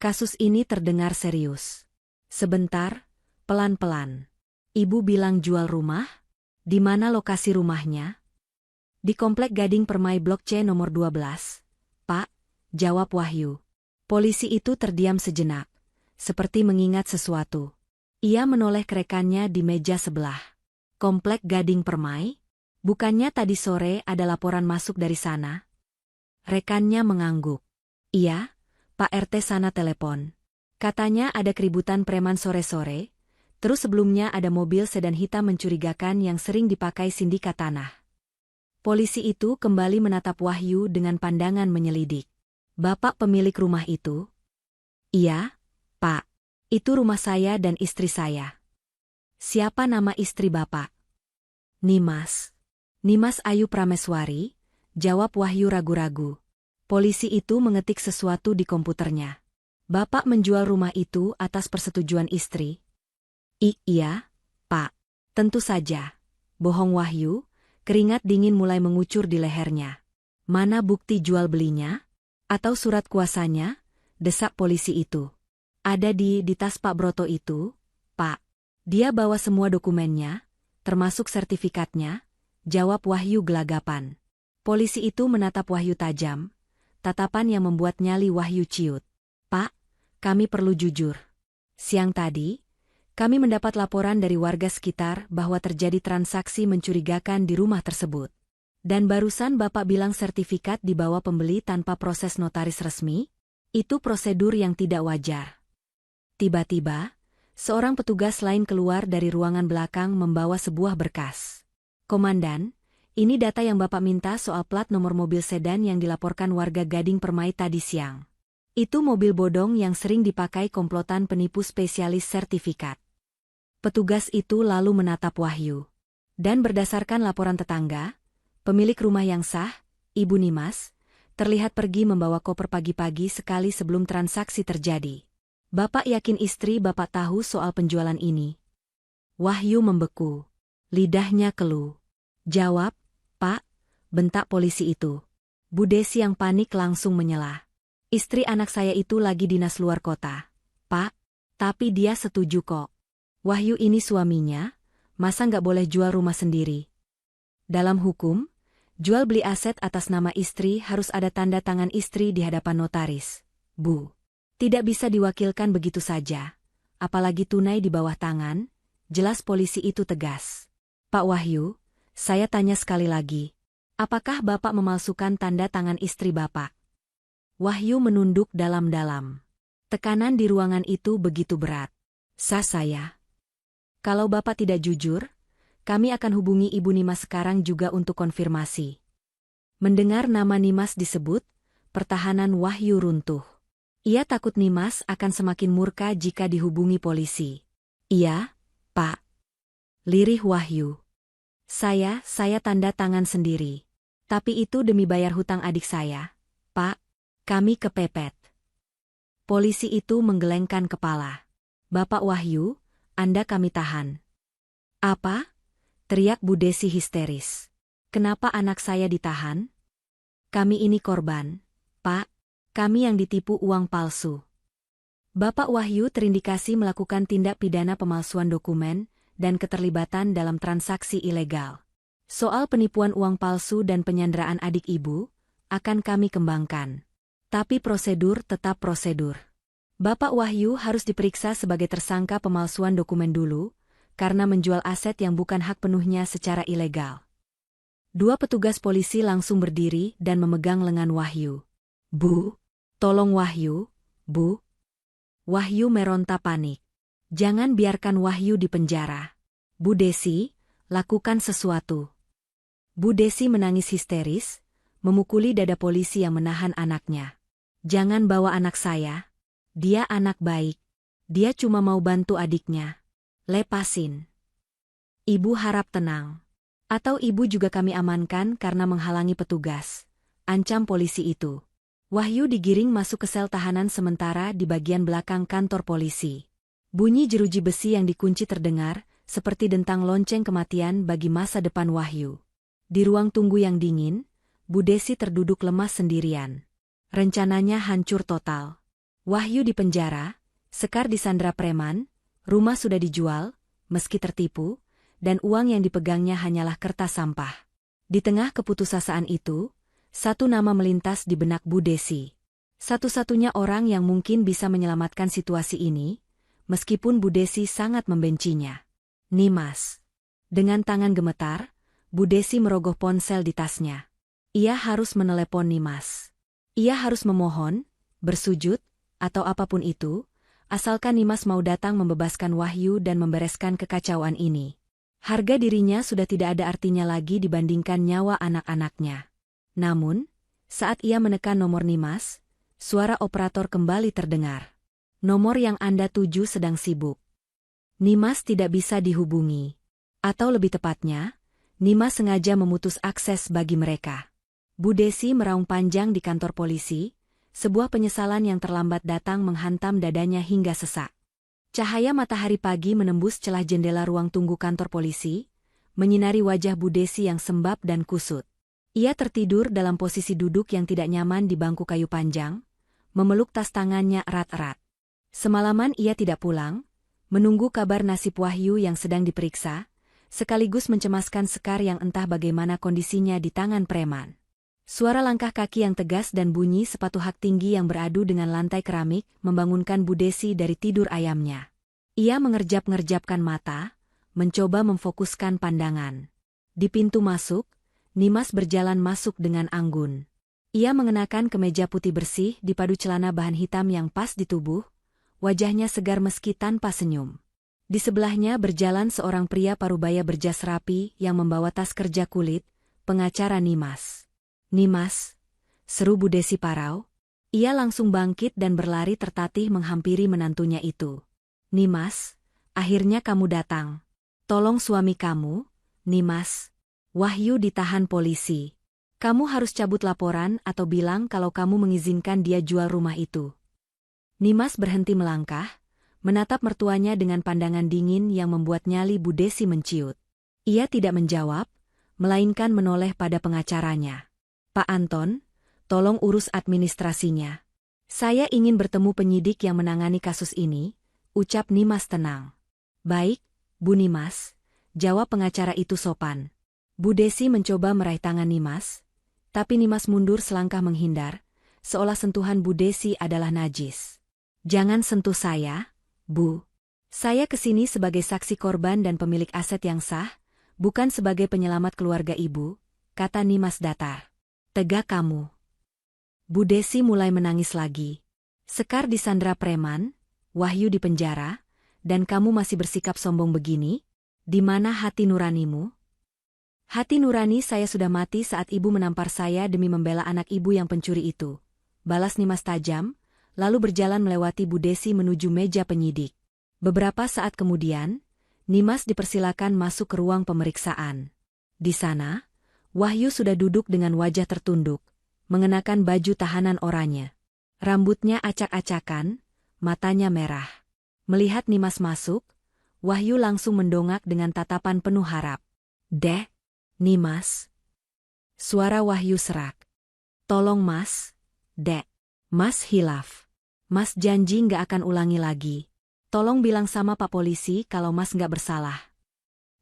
Kasus ini terdengar serius. Sebentar, pelan-pelan. Ibu bilang jual rumah? Di mana lokasi rumahnya? Di Komplek Gading Permai Blok C nomor 12. Pak, jawab Wahyu. Polisi itu terdiam sejenak, seperti mengingat sesuatu. Ia menoleh ke rekannya di meja sebelah. Komplek Gading Permai? Bukannya tadi sore ada laporan masuk dari sana? Rekannya mengangguk. Iya, Pak RT sana telepon. Katanya ada keributan preman sore-sore, terus sebelumnya ada mobil sedan hitam mencurigakan yang sering dipakai sindikat tanah. Polisi itu kembali menatap Wahyu dengan pandangan menyelidik. Bapak pemilik rumah itu? Iya, Pak. Itu rumah saya dan istri saya. Siapa nama istri Bapak? Nimas. Nimas Ayu Prameswari, jawab Wahyu ragu-ragu. Polisi itu mengetik sesuatu di komputernya. Bapak menjual rumah itu atas persetujuan istri? Iya, Pak. Tentu saja. Bohong Wahyu, keringat dingin mulai mengucur di lehernya. Mana bukti jual belinya? Atau surat kuasanya? Desak polisi itu. Ada di tas Pak Broto itu, Pak. Dia bawa semua dokumennya, termasuk sertifikatnya, jawab Wahyu gelagapan. Polisi itu menatap Wahyu tajam, tatapan yang membuat nyali Wahyu ciut. Pak, kami perlu jujur. Siang tadi, kami mendapat laporan dari warga sekitar bahwa terjadi transaksi mencurigakan di rumah tersebut. Dan barusan Bapak bilang sertifikat dibawa pembeli tanpa proses notaris resmi? Itu prosedur yang tidak wajar. Tiba-tiba, seorang petugas lain keluar dari ruangan belakang membawa sebuah berkas. Komandan, ini data yang Bapak minta soal plat nomor mobil sedan yang dilaporkan warga Gading Permai tadi siang. Itu mobil bodong yang sering dipakai komplotan penipu spesialis sertifikat. Petugas itu lalu menatap Wahyu. Dan berdasarkan laporan tetangga, pemilik rumah yang sah, Ibu Nimas, terlihat pergi membawa koper pagi-pagi sekali sebelum transaksi terjadi. Bapak yakin istri Bapak tahu soal penjualan ini? Wahyu membeku. Lidahnya keluh. Jawab, Pak, bentak polisi itu. Bu Desi yang panik langsung menyela. Istri anak saya itu lagi dinas luar kota. Pak, tapi dia setuju kok. Wahyu ini suaminya, masa nggak boleh jual rumah sendiri? Dalam hukum, jual beli aset atas nama istri harus ada tanda tangan istri di hadapan notaris. Bu, tidak bisa diwakilkan begitu saja. Apalagi tunai di bawah tangan, jelas polisi itu tegas. Pak Wahyu, saya tanya sekali lagi. Apakah Bapak memalsukan tanda tangan istri Bapak? Wahyu menunduk dalam-dalam. Tekanan di ruangan itu begitu berat. Sah saya. Kalau Bapak tidak jujur, kami akan hubungi Ibu Nimas sekarang juga untuk konfirmasi. Mendengar nama Nimas disebut, pertahanan Wahyu runtuh. Ia takut Nimas akan semakin murka jika dihubungi polisi. Iya, Pak. Lirih Wahyu. Saya tanda tangan sendiri. Tapi itu demi bayar hutang adik saya. Pak, kami kepepet. Polisi itu menggelengkan kepala. Bapak Wahyu, Anda kami tahan. Apa? Teriak Bu Desi histeris. Kenapa anak saya ditahan? Kami ini korban, Pak. Kami yang ditipu uang palsu. Bapak Wahyu terindikasi melakukan tindak pidana pemalsuan dokumen dan keterlibatan dalam transaksi ilegal. Soal penipuan uang palsu dan penyanderaan adik ibu, akan kami kembangkan. Tapi prosedur tetap prosedur. Bapak Wahyu harus diperiksa sebagai tersangka pemalsuan dokumen dulu, karena menjual aset yang bukan hak penuhnya secara ilegal. Dua petugas polisi langsung berdiri dan memegang lengan Wahyu. Bu, tolong Wahyu, Bu. Wahyu meronta panik. Jangan biarkan Wahyu di penjara. Bu Desi, lakukan sesuatu. Bu Desi menangis histeris, memukuli dada polisi yang menahan anaknya. Jangan bawa anak saya. Dia anak baik. Dia cuma mau bantu adiknya. Lepasin. Ibu harap tenang. Atau ibu juga kami amankan karena menghalangi petugas. Ancam polisi itu. Wahyu digiring masuk ke sel tahanan sementara di bagian belakang kantor polisi. Bunyi jeruji besi yang dikunci terdengar, seperti dentang lonceng kematian bagi masa depan Wahyu. Di ruang tunggu yang dingin, Bu Desi terduduk lemas sendirian. Rencananya hancur total. Wahyu di penjara, Sekar disandra preman, rumah sudah dijual, meski tertipu, dan uang yang dipegangnya hanyalah kertas sampah. Di tengah keputusasaan itu, satu nama melintas di benak Bu Desi. Satu-satunya orang yang mungkin bisa menyelamatkan situasi ini, meskipun Bu Desi sangat membencinya. Nimas. Dengan tangan gemetar, Bu Desi merogoh ponsel di tasnya. Ia harus menelepon Nimas. Ia harus memohon, bersujud, atau apapun itu, asalkan Nimas mau datang membebaskan Wahyu dan membereskan kekacauan ini. Harga dirinya sudah tidak ada artinya lagi dibandingkan nyawa anak-anaknya. Namun, saat ia menekan nomor Nimas, suara operator kembali terdengar. Nomor yang Anda tuju sedang sibuk. Nimas tidak bisa dihubungi. Atau lebih tepatnya, Nimas sengaja memutus akses bagi mereka. Bu Desi meraung panjang di kantor polisi, sebuah penyesalan yang terlambat datang menghantam dadanya hingga sesak. Cahaya matahari pagi menembus celah jendela ruang tunggu kantor polisi, menyinari wajah Bu Desi yang sembab dan kusut. Ia tertidur dalam posisi duduk yang tidak nyaman di bangku kayu panjang, memeluk tas tangannya erat-erat. Semalaman ia tidak pulang, menunggu kabar nasib Wahyu yang sedang diperiksa, sekaligus mencemaskan Sekar yang entah bagaimana kondisinya di tangan preman. Suara langkah kaki yang tegas dan bunyi sepatu hak tinggi yang beradu dengan lantai keramik membangunkan Bu Desi dari tidur ayamnya. Ia mengerjap-ngerjapkan mata, mencoba memfokuskan pandangan. Di pintu masuk, Nimas berjalan masuk dengan anggun. Ia mengenakan kemeja putih bersih dipadu celana bahan hitam yang pas di tubuh, wajahnya segar meski tanpa senyum. Di sebelahnya berjalan seorang pria parubaya berjas rapi yang membawa tas kerja kulit, pengacara Nimas. Nimas, seru Bu Desi parau. Ia langsung bangkit dan berlari tertatih menghampiri menantunya itu. Nimas, akhirnya kamu datang. Tolong suami kamu, Nimas. Wahyu ditahan polisi. Kamu harus cabut laporan atau bilang kalau kamu mengizinkan dia jual rumah itu. Nimas berhenti melangkah, menatap mertuanya dengan pandangan dingin yang membuat nyali Bu Desi menciut. Ia tidak menjawab, melainkan menoleh pada pengacaranya. Pak Anton, tolong urus administrasinya. Saya ingin bertemu penyidik yang menangani kasus ini, ucap Nimas tenang. Baik, Bu Nimas, jawab pengacara itu sopan. Bu Desi mencoba meraih tangan Nimas, tapi Nimas mundur selangkah menghindar, seolah sentuhan Bu Desi adalah najis. Jangan sentuh saya, Bu. Saya kesini sebagai saksi korban dan pemilik aset yang sah, bukan sebagai penyelamat keluarga ibu, kata Nimas datar. Tegak kamu. Bu Desi mulai menangis lagi. Sekar disandra preman, Wahyu di penjara, dan kamu masih bersikap sombong begini? Di mana hati nuranimu? Hati nurani saya sudah mati saat ibu menampar saya demi membela anak ibu yang pencuri itu. Balas Nimas tajam, lalu berjalan melewati Bu Desi menuju meja penyidik. Beberapa saat kemudian, Nimas dipersilakan masuk ke ruang pemeriksaan. Di sana, Wahyu sudah duduk dengan wajah tertunduk, mengenakan baju tahanan oranye. Rambutnya acak-acakan, matanya merah. Melihat Nimas masuk, Wahyu langsung mendongak dengan tatapan penuh harap. Dek, Nimas. Suara Wahyu serak. Tolong Mas, Dek. Mas hilaf. Mas janji nggak akan ulangi lagi. Tolong bilang sama Pak Polisi kalau Mas nggak bersalah.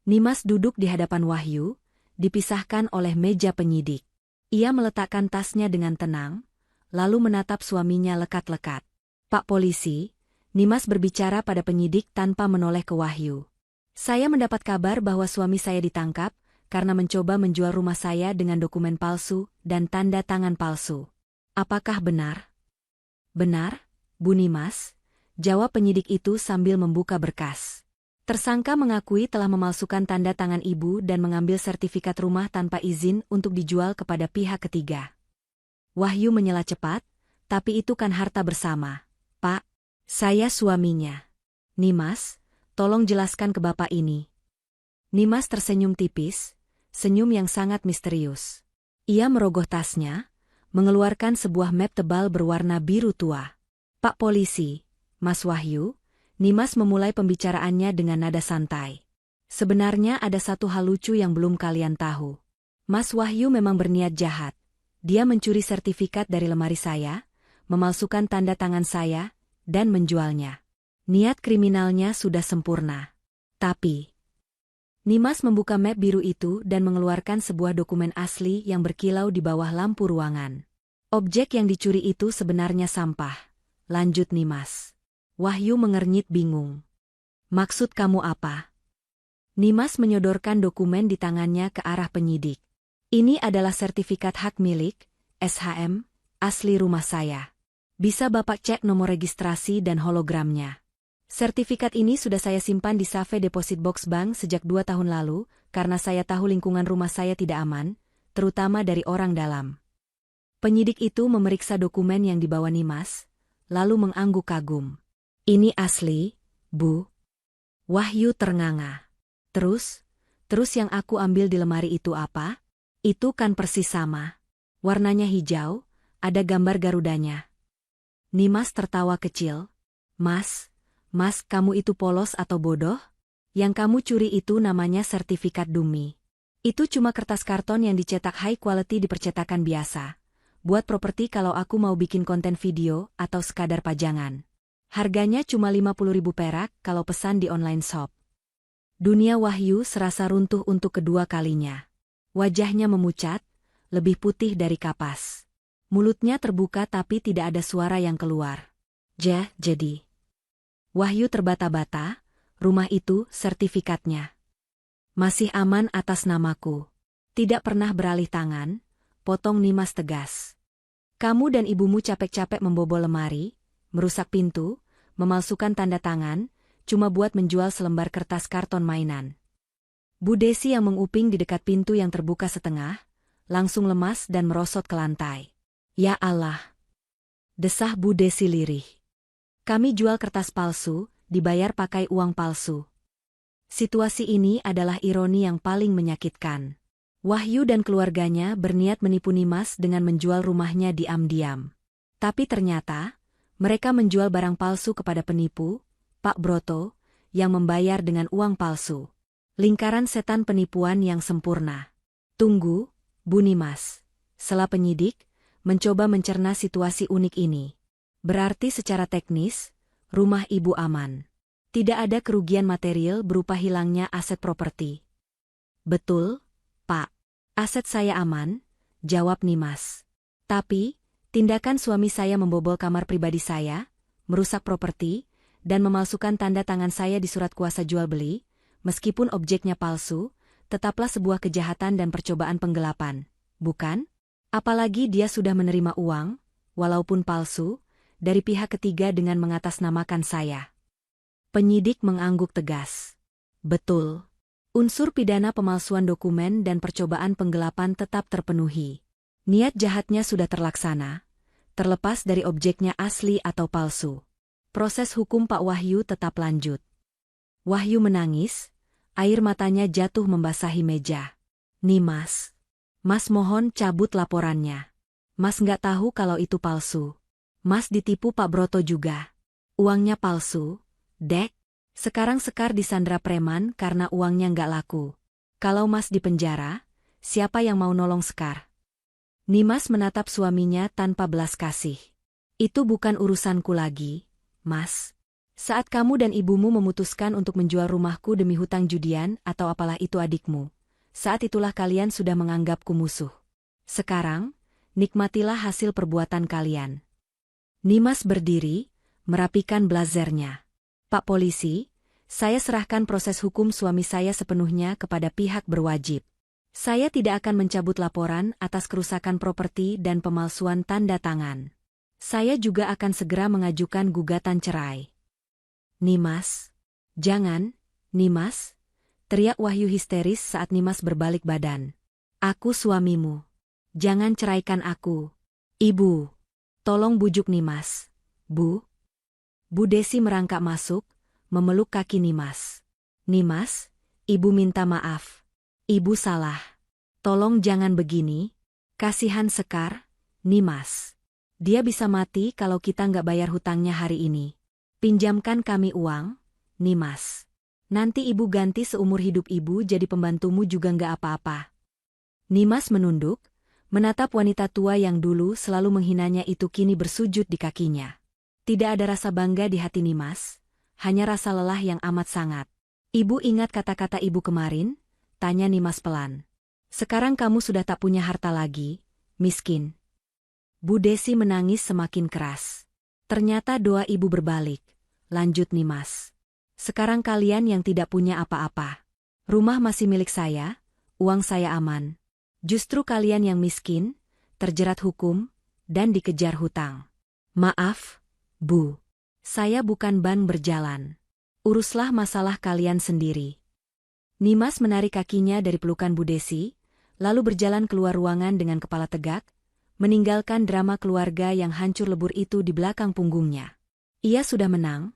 Nimas duduk di hadapan Wahyu, dipisahkan oleh meja penyidik. Ia meletakkan tasnya dengan tenang, lalu menatap suaminya lekat-lekat. Pak Polisi, Nimas berbicara pada penyidik tanpa menoleh ke Wahyu. Saya mendapat kabar bahwa suami saya ditangkap karena mencoba menjual rumah saya dengan dokumen palsu dan tanda tangan palsu. Apakah benar? Benar, Bu Nimas, jawab penyidik itu sambil membuka berkas. Tersangka mengakui telah memalsukan tanda tangan ibu dan mengambil sertifikat rumah tanpa izin untuk dijual kepada pihak ketiga. Wahyu menyela cepat, tapi itu kan harta bersama. Pak, saya suaminya. Nimas, tolong jelaskan ke bapak ini. Nimas tersenyum tipis, senyum yang sangat misterius. Ia merogoh tasnya, mengeluarkan sebuah map tebal berwarna biru tua. Pak Polisi, Mas Wahyu, Nimas memulai pembicaraannya dengan nada santai. Sebenarnya ada satu hal lucu yang belum kalian tahu. Mas Wahyu memang berniat jahat. Dia mencuri sertifikat dari lemari saya, memalsukan tanda tangan saya, dan menjualnya. Niat kriminalnya sudah sempurna. Tapi Nimas membuka map biru itu dan mengeluarkan sebuah dokumen asli yang berkilau di bawah lampu ruangan. Objek yang dicuri itu sebenarnya sampah, lanjut Nimas. Wahyu mengernyit bingung. Maksud kamu apa? Nimas menyodorkan dokumen di tangannya ke arah penyidik. Ini adalah sertifikat hak milik, SHM, asli rumah saya. Bisa Bapak cek nomor registrasi dan hologramnya. Sertifikat ini sudah saya simpan di safe deposit box bank sejak 2 tahun lalu, karena saya tahu lingkungan rumah saya tidak aman, terutama dari orang dalam. Penyidik itu memeriksa dokumen yang dibawa Nimas, lalu mengangguk kagum. Ini asli, Bu. Wahyu ternganga. Terus yang aku ambil di lemari itu apa? Itu kan persis sama. Warnanya hijau, ada gambar garudanya. Nimas tertawa kecil. Mas, kamu itu polos atau bodoh? Yang kamu curi itu namanya sertifikat dummy. Itu cuma kertas karton yang dicetak high quality di percetakan biasa. Buat properti kalau aku mau bikin konten video atau sekadar pajangan. Harganya cuma 50.000 perak kalau pesan di online shop. Dunia Wahyu serasa runtuh untuk kedua kalinya. Wajahnya memucat, lebih putih dari kapas. Mulutnya terbuka tapi tidak ada suara yang keluar. Jadi. Wahyu terbata-bata, rumah itu sertifikatnya. Masih aman atas namaku. Tidak pernah beralih tangan, potong Nimas tegas. Kamu dan ibumu capek-capek membobol lemari, merusak pintu, memalsukan tanda tangan, cuma buat menjual selembar kertas karton mainan. Bu Desi yang menguping di dekat pintu yang terbuka setengah, langsung lemas dan merosot ke lantai. Ya Allah! Desah Bu Desi lirih. Kami jual kertas palsu, dibayar pakai uang palsu. Situasi ini adalah ironi yang paling menyakitkan. Wahyu dan keluarganya berniat menipu Nimas dengan menjual rumahnya diam-diam. Tapi ternyata, mereka menjual barang palsu kepada penipu, Pak Broto, yang membayar dengan uang palsu. Lingkaran setan penipuan yang sempurna. Tunggu, Bu Nimas. Sela penyidik, mencoba mencerna situasi unik ini. Berarti secara teknis, rumah ibu aman. Tidak ada kerugian material berupa hilangnya aset properti. Betul, Pak. Aset saya aman, jawab Nimas. Tapi, tindakan suami saya membobol kamar pribadi saya, merusak properti, dan memalsukan tanda tangan saya di surat kuasa jual beli, meskipun objeknya palsu, tetaplah sebuah kejahatan dan percobaan penggelapan, bukan? Apalagi dia sudah menerima uang, walaupun palsu, dari pihak ketiga dengan mengatasnamakan saya. Penyidik mengangguk tegas. Betul. Unsur pidana pemalsuan dokumen dan percobaan penggelapan tetap terpenuhi. Niat jahatnya sudah terlaksana, terlepas dari objeknya asli atau palsu. Proses hukum Pak Wahyu tetap lanjut. Wahyu menangis, air matanya jatuh membasahi meja. Nimas. Mas mohon cabut laporannya. Mas nggak tahu kalau itu palsu. Mas ditipu Pak Broto juga. Uangnya palsu, Dek. Sekarang Sekar disandra preman karena uangnya nggak laku. Kalau Mas di penjara, siapa yang mau nolong Sekar? Nimas menatap suaminya tanpa belas kasih. Itu bukan urusanku lagi, Mas. Saat kamu dan ibumu memutuskan untuk menjual rumahku demi hutang judian atau apalah itu adikmu, saat itulah kalian sudah menganggapku musuh. Sekarang, nikmatilah hasil perbuatan kalian. Nimas berdiri, merapikan blazernya. Pak Polisi, saya serahkan proses hukum suami saya sepenuhnya kepada pihak berwajib. Saya tidak akan mencabut laporan atas kerusakan properti dan pemalsuan tanda tangan. Saya juga akan segera mengajukan gugatan cerai. Nimas. Jangan, Nimas. Teriak Wahyu histeris saat Nimas berbalik badan. Aku suamimu. Jangan ceraikan aku. Ibu. Tolong bujuk Nimas. Bu. Bu Desi merangkak masuk, memeluk kaki Nimas. Nimas, ibu minta maaf. Ibu salah. Tolong jangan begini. Kasihan Sekar, Nimas. Dia bisa mati kalau kita nggak bayar hutangnya hari ini. Pinjamkan kami uang, Nimas. Nanti ibu ganti seumur hidup ibu jadi pembantumu juga nggak apa-apa. Nimas menunduk, menatap wanita tua yang dulu selalu menghinanya itu kini bersujud di kakinya. Tidak ada rasa bangga di hati Nimas, hanya rasa lelah yang amat sangat. Ibu ingat kata-kata ibu kemarin? Tanya Nimas pelan. Sekarang kamu sudah tak punya harta lagi, miskin. Bu Desi menangis semakin keras. Ternyata doa ibu berbalik, lanjut Nimas. Sekarang kalian yang tidak punya apa-apa. Rumah masih milik saya, uang saya aman. Justru kalian yang miskin, terjerat hukum, dan dikejar hutang. Maaf, Bu. Saya bukan ban berjalan. Uruslah masalah kalian sendiri. Nimas menarik kakinya dari pelukan Bu Desi, lalu berjalan keluar ruangan dengan kepala tegak, meninggalkan drama keluarga yang hancur lebur itu di belakang punggungnya. Ia sudah menang,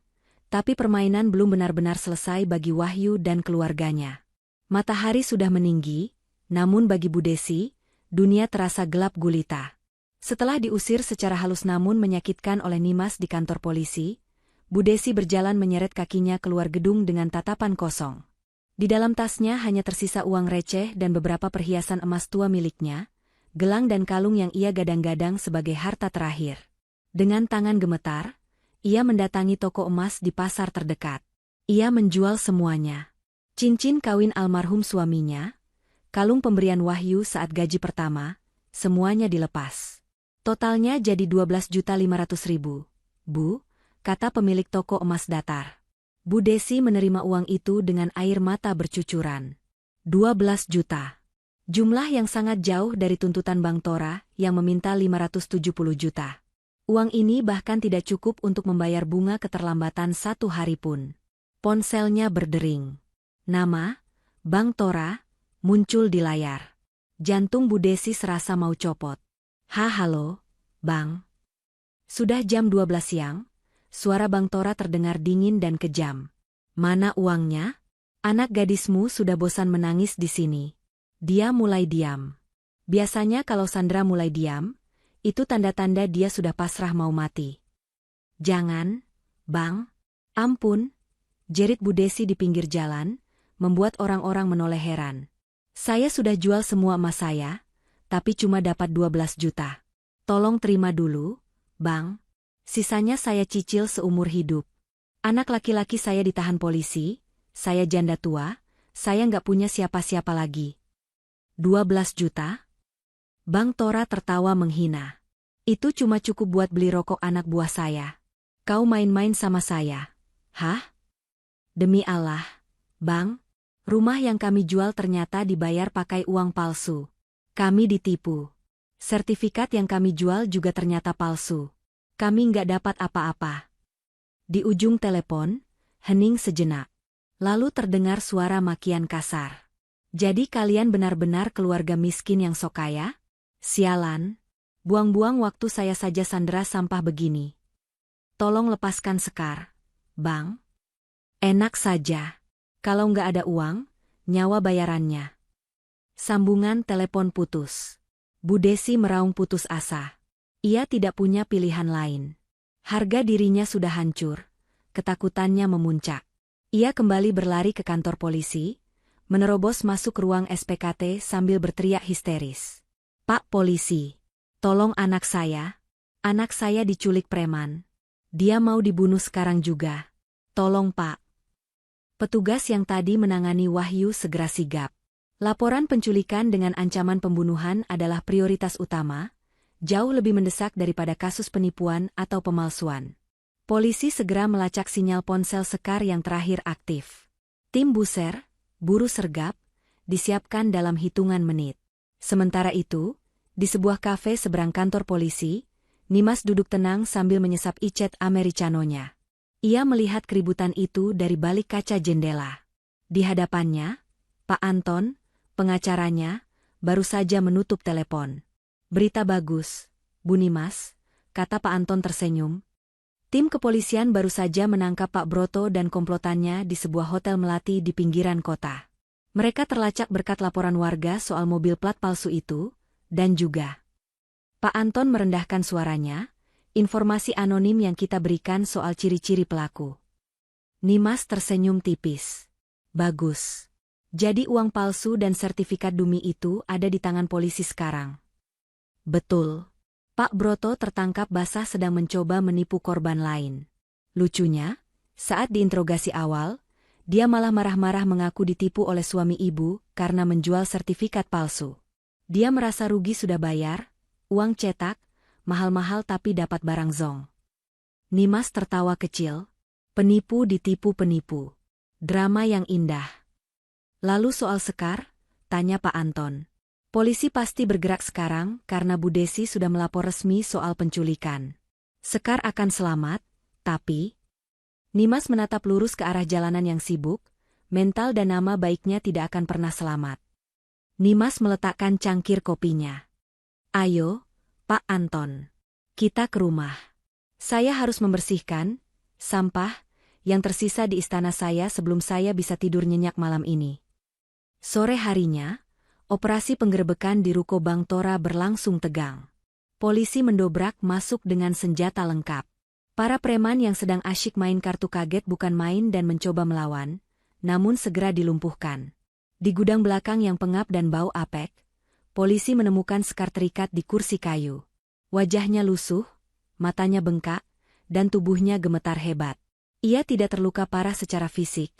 tapi permainan belum benar-benar selesai bagi Wahyu dan keluarganya. Matahari sudah meninggi, namun bagi Bu Desi, dunia terasa gelap gulita. Setelah diusir secara halus namun menyakitkan oleh Nimas di kantor polisi, Bu Desi berjalan menyeret kakinya keluar gedung dengan tatapan kosong. Di dalam tasnya hanya tersisa uang receh dan beberapa perhiasan emas tua miliknya, gelang dan kalung yang ia gadang-gadang sebagai harta terakhir. Dengan tangan gemetar, ia mendatangi toko emas di pasar terdekat. Ia menjual semuanya. Cincin kawin almarhum suaminya, kalung pemberian Wahyu saat gaji pertama, semuanya dilepas. Totalnya jadi 12.500.000, Bu, kata pemilik toko emas datar. Bu Desi menerima uang itu dengan air mata bercucuran. 12 juta. Jumlah yang sangat jauh dari tuntutan Bang Tora yang meminta 570 juta. Uang ini bahkan tidak cukup untuk membayar bunga keterlambatan 1 hari pun. Ponselnya berdering. Nama, Bang Tora, muncul di layar. Jantung Bu Desi serasa mau copot. Halo, Bang. Sudah jam 12 siang, suara Bang Tora terdengar dingin dan kejam. Mana uangnya? Anak gadismu sudah bosan menangis di sini. Dia mulai diam. Biasanya kalau Sandra mulai diam, itu tanda-tanda dia sudah pasrah mau mati. Jangan, Bang. Ampun, jerit Bu Desi di pinggir jalan, membuat orang-orang menoleh heran. Saya sudah jual semua emas saya, tapi cuma dapat 12 juta. Tolong terima dulu, Bang. Sisanya saya cicil seumur hidup. Anak laki-laki saya ditahan polisi, saya janda tua, saya nggak punya siapa-siapa lagi. 12 juta? Bang Tora tertawa menghina. Itu cuma cukup buat beli rokok anak buah saya. Kau main-main sama saya. Hah? Demi Allah, Bang, rumah yang kami jual ternyata dibayar pakai uang palsu. Kami ditipu. Sertifikat yang kami jual juga ternyata palsu. Kami nggak dapat apa-apa. Di ujung telepon, hening sejenak. Lalu terdengar suara makian kasar. Jadi kalian benar-benar keluarga miskin yang sok kaya? Sialan. Buang-buang waktu saya saja Sandra sampah begini. Tolong lepaskan Sekar, Bang. Enak saja. Kalau nggak ada uang, nyawa bayarannya. Sambungan telepon putus. Bu Desi meraung putus asa. Ia tidak punya pilihan lain. Harga dirinya sudah hancur. Ketakutannya memuncak. Ia kembali berlari ke kantor polisi, menerobos masuk ruang SPKT sambil berteriak histeris. Pak polisi, tolong anak saya. Anak saya diculik preman. Dia mau dibunuh sekarang juga. Tolong Pak. Petugas yang tadi menangani Wahyu segera sigap. Laporan penculikan dengan ancaman pembunuhan adalah prioritas utama, jauh lebih mendesak daripada kasus penipuan atau pemalsuan. Polisi segera melacak sinyal ponsel Sekar yang terakhir aktif. Tim buser, buru sergap, disiapkan dalam hitungan menit. Sementara itu, di sebuah kafe seberang kantor polisi, Nimas duduk tenang sambil menyesap icet americanonya. Ia melihat keributan itu dari balik kaca jendela. Di hadapannya, Pak Anton, pengacaranya, baru saja menutup telepon. Berita bagus, Bu Nimas, kata Pak Anton tersenyum. Tim kepolisian baru saja menangkap Pak Broto dan komplotannya di sebuah hotel melati di pinggiran kota. Mereka terlacak berkat laporan warga soal mobil plat palsu itu, dan juga. Pak Anton merendahkan suaranya, informasi anonim yang kita berikan soal ciri-ciri pelaku. Nimas tersenyum tipis. Bagus. Jadi uang palsu dan sertifikat dumi itu ada di tangan polisi sekarang. Betul. Pak Broto tertangkap basah sedang mencoba menipu korban lain. Lucunya, saat diinterogasi awal, dia malah marah-marah mengaku ditipu oleh suami ibu karena menjual sertifikat palsu. Dia merasa rugi sudah bayar, uang cetak, mahal-mahal tapi dapat barang zong. Nimas tertawa kecil. Penipu ditipu penipu. Drama yang indah. Lalu soal Sekar? Tanya Pak Anton. Polisi pasti bergerak sekarang karena Bu Desi sudah melapor resmi soal penculikan. Sekar akan selamat, tapi... Nimas menatap lurus ke arah jalanan yang sibuk, mental dan nama baiknya tidak akan pernah selamat. Nimas meletakkan cangkir kopinya. Ayo, Pak Anton. Kita ke rumah. Saya harus membersihkan sampah yang tersisa di istana saya sebelum saya bisa tidur nyenyak malam ini. Sore harinya, operasi penggerebekan di ruko Bang Tora berlangsung tegang. Polisi mendobrak masuk dengan senjata lengkap. Para preman yang sedang asyik main kartu kaget bukan main dan mencoba melawan, namun segera dilumpuhkan. Di gudang belakang yang pengap dan bau apek, polisi menemukan Sekar terikat di kursi kayu. Wajahnya lusuh, matanya bengkak, dan tubuhnya gemetar hebat. Ia tidak terluka parah secara fisik,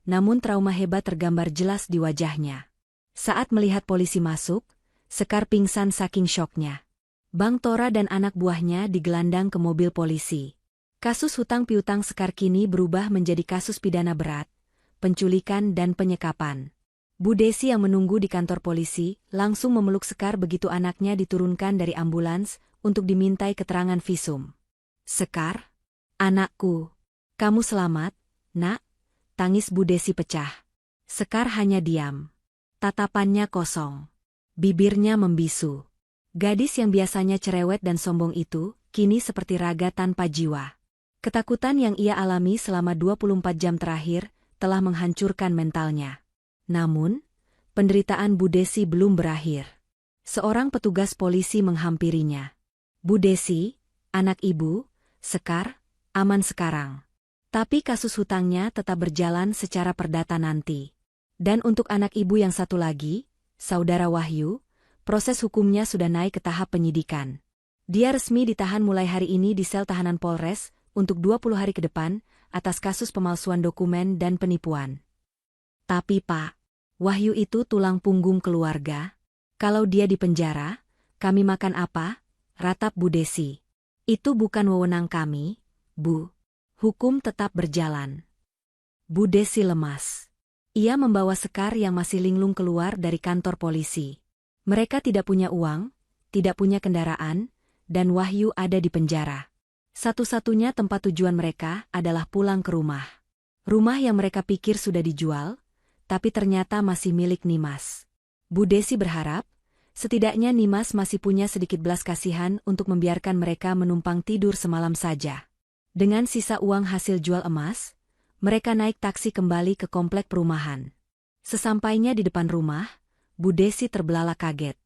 namun trauma hebat tergambar jelas di wajahnya. Saat melihat polisi masuk, Sekar pingsan saking syoknya. Bang Tora dan anak buahnya digelandang ke mobil polisi. Kasus hutang piutang Sekar kini berubah menjadi kasus pidana berat, penculikan dan penyekapan. Bu Desi yang menunggu di kantor polisi langsung memeluk Sekar begitu anaknya diturunkan dari ambulans untuk dimintai keterangan visum. Sekar? Anakku. Kamu selamat, nak? Tangis Bu Desi pecah. Sekar hanya diam. Tatapannya kosong. Bibirnya membisu. Gadis yang biasanya cerewet dan sombong itu, kini seperti raga tanpa jiwa. Ketakutan yang ia alami selama 24 jam terakhir, telah menghancurkan mentalnya. Namun, penderitaan Bu Desi belum berakhir. Seorang petugas polisi menghampirinya. Bu Desi, anak ibu, Sekar, aman sekarang. Tapi kasus hutangnya tetap berjalan secara perdata nanti. Dan untuk anak ibu yang satu lagi, Saudara Wahyu, proses hukumnya sudah naik ke tahap penyidikan. Dia resmi ditahan mulai hari ini di sel tahanan Polres untuk 20 hari ke depan atas kasus pemalsuan dokumen dan penipuan. Tapi Pak, Wahyu itu tulang punggung keluarga. Kalau dia di penjara, kami makan apa? Ratap Bu Desi. Itu bukan wewenang kami, Bu. Hukum tetap berjalan. Bu Desi lemas. Ia membawa Sekar yang masih linglung keluar dari kantor polisi. Mereka tidak punya uang, tidak punya kendaraan, dan Wahyu ada di penjara. Satu-satunya tempat tujuan mereka adalah pulang ke rumah. Rumah yang mereka pikir sudah dijual, tapi ternyata masih milik Nimas. Bu Desi berharap, setidaknya Nimas masih punya sedikit belas kasihan untuk membiarkan mereka menumpang tidur semalam saja. Dengan sisa uang hasil jual emas, mereka naik taksi kembali ke komplek perumahan. Sesampainya di depan rumah, Bu Desi terbelalak kaget.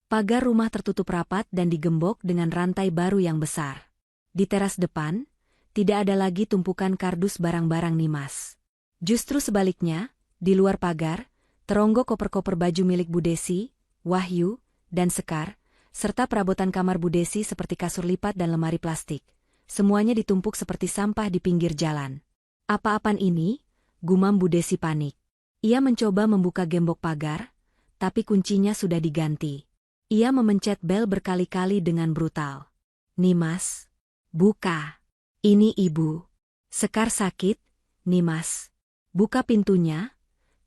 Pagar rumah tertutup rapat dan digembok dengan rantai baru yang besar. Di teras depan, tidak ada lagi tumpukan kardus barang-barang Nimas. Justru sebaliknya, di luar pagar, teronggok koper-koper baju milik Bu Desi, Wahyu, dan Sekar, serta perabotan kamar Bu Desi seperti kasur lipat dan lemari plastik. Semuanya ditumpuk seperti sampah di pinggir jalan. Apa-apaan ini? Gumam Bu Desi panik. Ia mencoba membuka gembok pagar, tapi kuncinya sudah diganti. Ia memencet bel berkali-kali dengan brutal. Nimas, buka. Ini ibu. Sekar sakit, Nimas. Buka pintunya,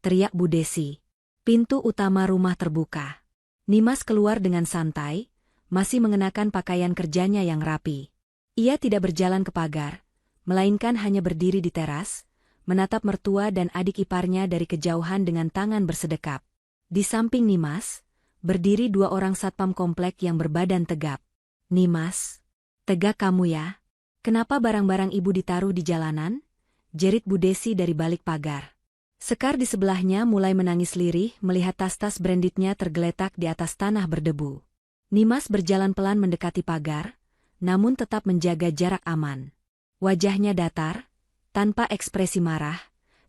teriak Bu Desi. Pintu utama rumah terbuka. Nimas keluar dengan santai, masih mengenakan pakaian kerjanya yang rapi. Ia tidak berjalan ke pagar, melainkan hanya berdiri di teras, menatap mertua dan adik iparnya dari kejauhan dengan tangan bersedekap. Di samping Nimas, berdiri dua orang satpam komplek yang berbadan tegap. Nimas, tegak kamu ya? Kenapa barang-barang ibu ditaruh di jalanan? Jerit Bu Desi dari balik pagar. Sekar di sebelahnya mulai menangis lirih melihat tas-tas brandednya tergeletak di atas tanah berdebu. Nimas berjalan pelan mendekati pagar, namun tetap menjaga jarak aman. Wajahnya datar, tanpa ekspresi marah,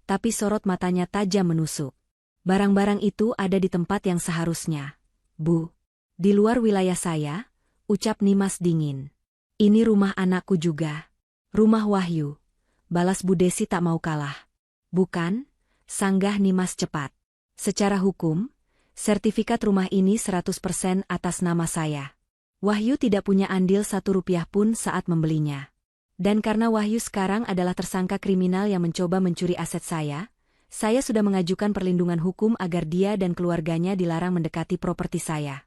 tapi sorot matanya tajam menusuk. Barang-barang itu ada di tempat yang seharusnya. Bu, di luar wilayah saya, ucap Nimas dingin. Ini rumah anakku juga. Rumah Wahyu. Balas Bu Desi tak mau kalah. Bukan, sanggah Nimas cepat. Secara hukum, sertifikat rumah ini 100% atas nama saya. Wahyu tidak punya andil 1 rupiah pun saat membelinya. Dan karena Wahyu sekarang adalah tersangka kriminal yang mencoba mencuri aset saya sudah mengajukan perlindungan hukum agar dia dan keluarganya dilarang mendekati properti saya.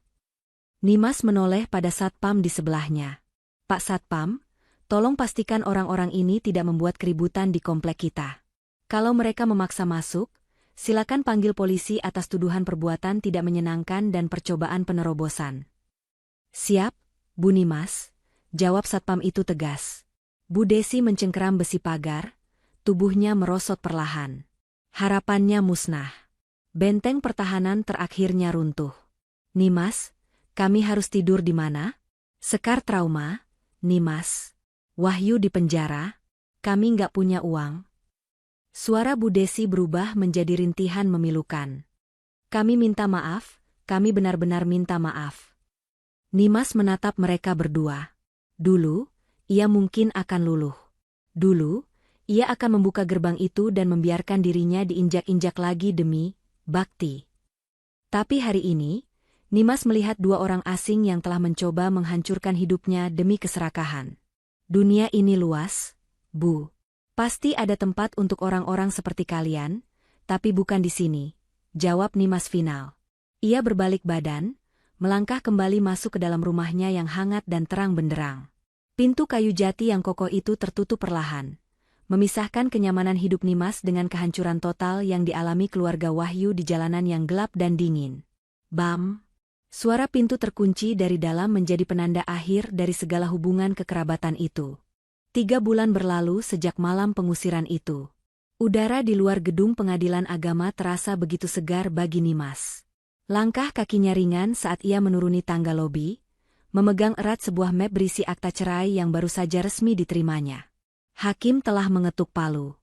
Nimas menoleh pada satpam di sebelahnya. Pak Satpam, tolong pastikan orang-orang ini tidak membuat keributan di komplek kita. Kalau mereka memaksa masuk, silakan panggil polisi atas tuduhan perbuatan tidak menyenangkan dan percobaan penerobosan. Siap, Bu Nimas, jawab satpam itu tegas. Bu Desi mencengkeram besi pagar, tubuhnya merosot perlahan. Harapannya musnah. Benteng pertahanan terakhirnya runtuh. Nimas, kami harus tidur di mana? Sekar trauma, Nimas. Wahyu di penjara, kami nggak punya uang. Suara Bu Desi berubah menjadi rintihan memilukan. Kami minta maaf, kami benar-benar minta maaf. Nimas menatap mereka berdua. Dulu, ia mungkin akan luluh. Dulu, ia akan membuka gerbang itu dan membiarkan dirinya diinjak-injak lagi demi bakti. Tapi hari ini, Nimas melihat 2 orang asing yang telah mencoba menghancurkan hidupnya demi keserakahan. Dunia ini luas, Bu. Pasti ada tempat untuk orang-orang seperti kalian, tapi bukan di sini, jawab Nimas final. Ia berbalik badan, melangkah kembali masuk ke dalam rumahnya yang hangat dan terang benderang. Pintu kayu jati yang kokoh itu tertutup perlahan, memisahkan kenyamanan hidup Nimas dengan kehancuran total yang dialami keluarga Wahyu di jalanan yang gelap dan dingin. Bam! Suara pintu terkunci dari dalam menjadi penanda akhir dari segala hubungan kekerabatan itu. 3 bulan berlalu sejak malam pengusiran itu. Udara di luar gedung pengadilan agama terasa begitu segar bagi Nimas. Langkah kakinya ringan saat ia menuruni tangga lobi, memegang erat sebuah map berisi akta cerai yang baru saja resmi diterimanya. Hakim telah mengetuk palu.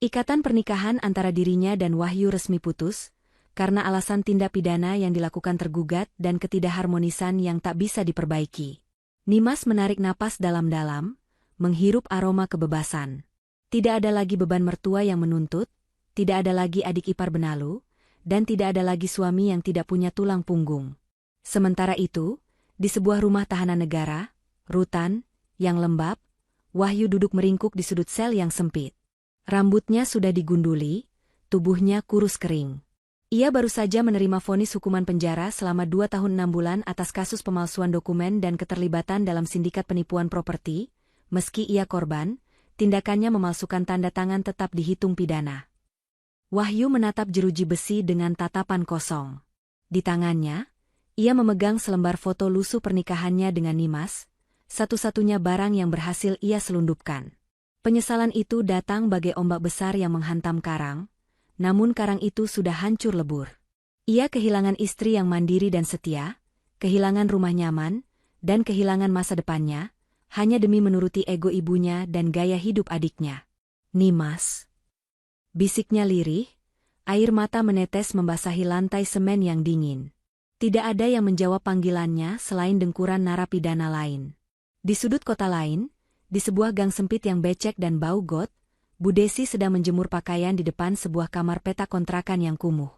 Ikatan pernikahan antara dirinya dan Wahyu resmi putus, karena alasan tindak pidana yang dilakukan tergugat dan ketidakharmonisan yang tak bisa diperbaiki. Nimas menarik napas dalam-dalam, menghirup aroma kebebasan. Tidak ada lagi beban mertua yang menuntut, tidak ada lagi adik ipar benalu, dan tidak ada lagi suami yang tidak punya tulang punggung. Sementara itu, di sebuah rumah tahanan negara, rutan, yang lembab, Wahyu duduk meringkuk di sudut sel yang sempit. Rambutnya sudah digunduli, tubuhnya kurus kering. Ia baru saja menerima vonis hukuman penjara selama 2 tahun 6 bulan atas kasus pemalsuan dokumen dan keterlibatan dalam sindikat penipuan properti. Meski ia korban, tindakannya memalsukan tanda tangan tetap dihitung pidana. Wahyu menatap jeruji besi dengan tatapan kosong. Di tangannya, ia memegang selembar foto lusuh pernikahannya dengan Nimas, satu-satunya barang yang berhasil ia selundupkan. Penyesalan itu datang bagai ombak besar yang menghantam karang, namun karang itu sudah hancur lebur. Ia kehilangan istri yang mandiri dan setia, kehilangan rumah nyaman, dan kehilangan masa depannya, hanya demi menuruti ego ibunya dan gaya hidup adiknya. Nimas, bisiknya lirih, air mata menetes membasahi lantai semen yang dingin. Tidak ada yang menjawab panggilannya selain dengkuran narapidana lain. Di sudut kota lain, di sebuah gang sempit yang becek dan bau got, Bu Desi sedang menjemur pakaian di depan sebuah kamar petak kontrakan yang kumuh.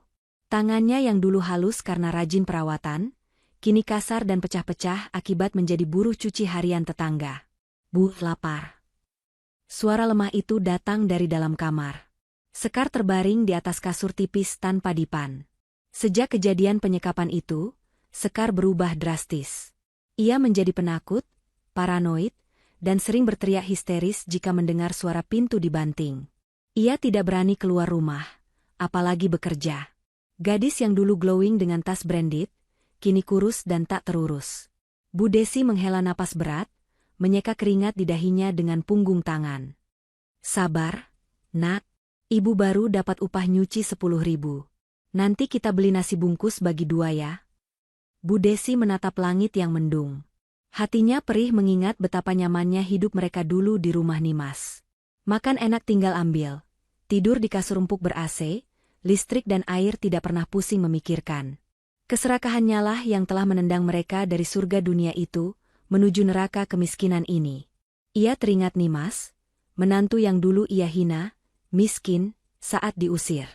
Tangannya yang dulu halus karena rajin perawatan, kini kasar dan pecah-pecah akibat menjadi buruh cuci harian tetangga. Bu, lapar. Suara lemah itu datang dari dalam kamar. Sekar terbaring di atas kasur tipis tanpa dipan. Sejak kejadian penyekapan itu, Sekar berubah drastis. Ia menjadi penakut, paranoid, dan sering berteriak histeris jika mendengar suara pintu dibanting. Ia tidak berani keluar rumah, apalagi bekerja. Gadis yang dulu glowing dengan tas branded, kini kurus dan tak terurus. Bu Desi menghela napas berat, menyeka keringat di dahinya dengan punggung tangan. Sabar, nak. Ibu baru dapat upah nyuci 10.000. Nanti kita beli nasi bungkus bagi 2 ya. Bu Desi menatap langit yang mendung. Hatinya perih mengingat betapa nyamannya hidup mereka dulu di rumah Nimas. Makan enak tinggal ambil. Tidur di kasur empuk ber-AC, listrik dan air tidak pernah pusing memikirkan. Keserakahannya lah yang telah menendang mereka dari surga dunia itu, menuju neraka kemiskinan ini. Ia teringat Nimas, menantu yang dulu ia hina, miskin, saat diusir.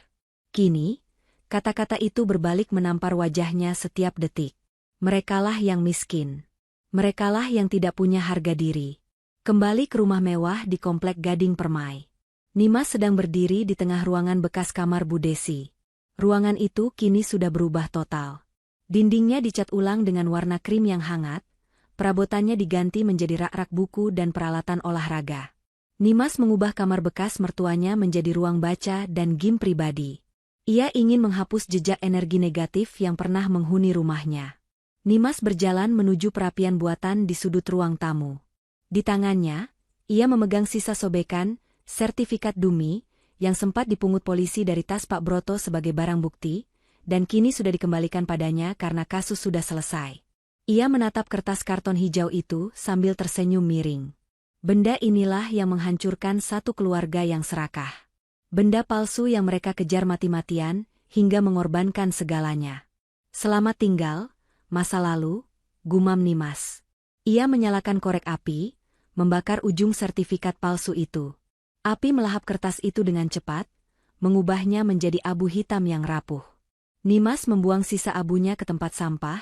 Kini, kata-kata itu berbalik menampar wajahnya setiap detik. Merekalah yang miskin. Merekalah yang tidak punya harga diri. Kembali ke rumah mewah di Komplek Gading Permai. Nimas sedang berdiri di tengah ruangan bekas kamar Bu Desi. Ruangan itu kini sudah berubah total. Dindingnya dicat ulang dengan warna krim yang hangat, perabotannya diganti menjadi rak-rak buku dan peralatan olahraga. Nimas mengubah kamar bekas mertuanya menjadi ruang baca dan gym pribadi. Ia ingin menghapus jejak energi negatif yang pernah menghuni rumahnya. Nimas berjalan menuju perapian buatan di sudut ruang tamu. Di tangannya, ia memegang sisa sobekan, sertifikat Dumi, yang sempat dipungut polisi dari tas Pak Broto sebagai barang bukti, dan kini sudah dikembalikan padanya karena kasus sudah selesai. Ia menatap kertas karton hijau itu sambil tersenyum miring. Benda inilah yang menghancurkan satu keluarga yang serakah. Benda palsu yang mereka kejar mati-matian, hingga mengorbankan segalanya. Selamat tinggal, masa lalu, gumam Nimas. Ia menyalakan korek api, membakar ujung sertifikat palsu itu. Api melahap kertas itu dengan cepat, mengubahnya menjadi abu hitam yang rapuh. Nimas membuang sisa abunya ke tempat sampah,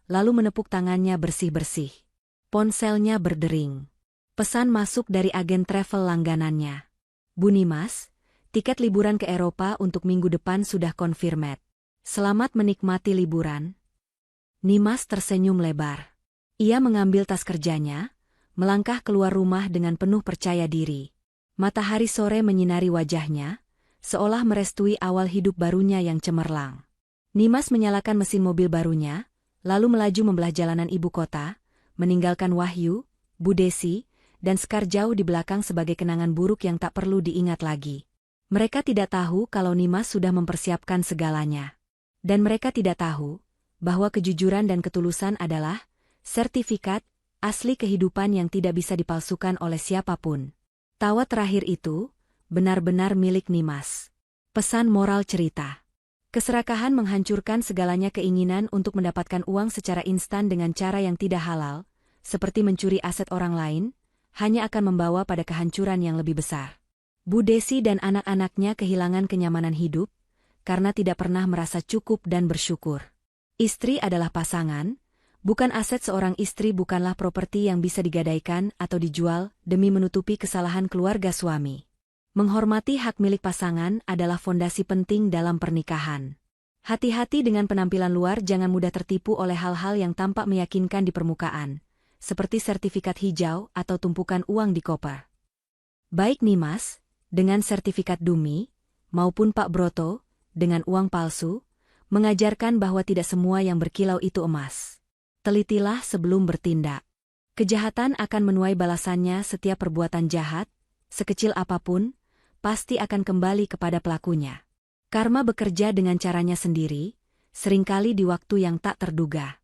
lalu menepuk tangannya bersih-bersih. Ponselnya berdering. Pesan masuk dari agen travel langganannya. Bu Nimas, tiket liburan ke Eropa untuk minggu depan sudah confirmed. Selamat menikmati liburan. Nimas tersenyum lebar. Ia mengambil tas kerjanya, melangkah keluar rumah dengan penuh percaya diri. Matahari sore menyinari wajahnya, seolah merestui awal hidup barunya yang cemerlang. Nimas menyalakan mesin mobil barunya, lalu melaju membelah jalanan ibu kota, meninggalkan Wahyu, Bu Desi, dan Sekar jauh di belakang sebagai kenangan buruk yang tak perlu diingat lagi. Mereka tidak tahu kalau Nimas sudah mempersiapkan segalanya. Dan mereka tidak tahu bahwa kejujuran dan ketulusan adalah sertifikat asli kehidupan yang tidak bisa dipalsukan oleh siapapun. Tawa terakhir itu benar-benar milik Nimas. Pesan moral cerita. Keserakahan menghancurkan segalanya. Keinginan untuk mendapatkan uang secara instan dengan cara yang tidak halal, seperti mencuri aset orang lain, hanya akan membawa pada kehancuran yang lebih besar. Bu Desi dan anak-anaknya kehilangan kenyamanan hidup, karena tidak pernah merasa cukup dan bersyukur. Istri adalah pasangan, bukan aset. Seorang istri bukanlah properti yang bisa digadaikan atau dijual demi menutupi kesalahan keluarga suami. Menghormati hak milik pasangan adalah fondasi penting dalam pernikahan. Hati-hati dengan penampilan luar, jangan mudah tertipu oleh hal-hal yang tampak meyakinkan di permukaan, seperti sertifikat hijau atau tumpukan uang di koper. Baik Nimas, dengan sertifikat Dumi, maupun Pak Broto, dengan uang palsu, mengajarkan bahwa tidak semua yang berkilau itu emas. Telitilah sebelum bertindak. Kejahatan akan menuai balasannya. Setiap perbuatan jahat, sekecil apapun, pasti akan kembali kepada pelakunya. Karma bekerja dengan caranya sendiri, seringkali di waktu yang tak terduga.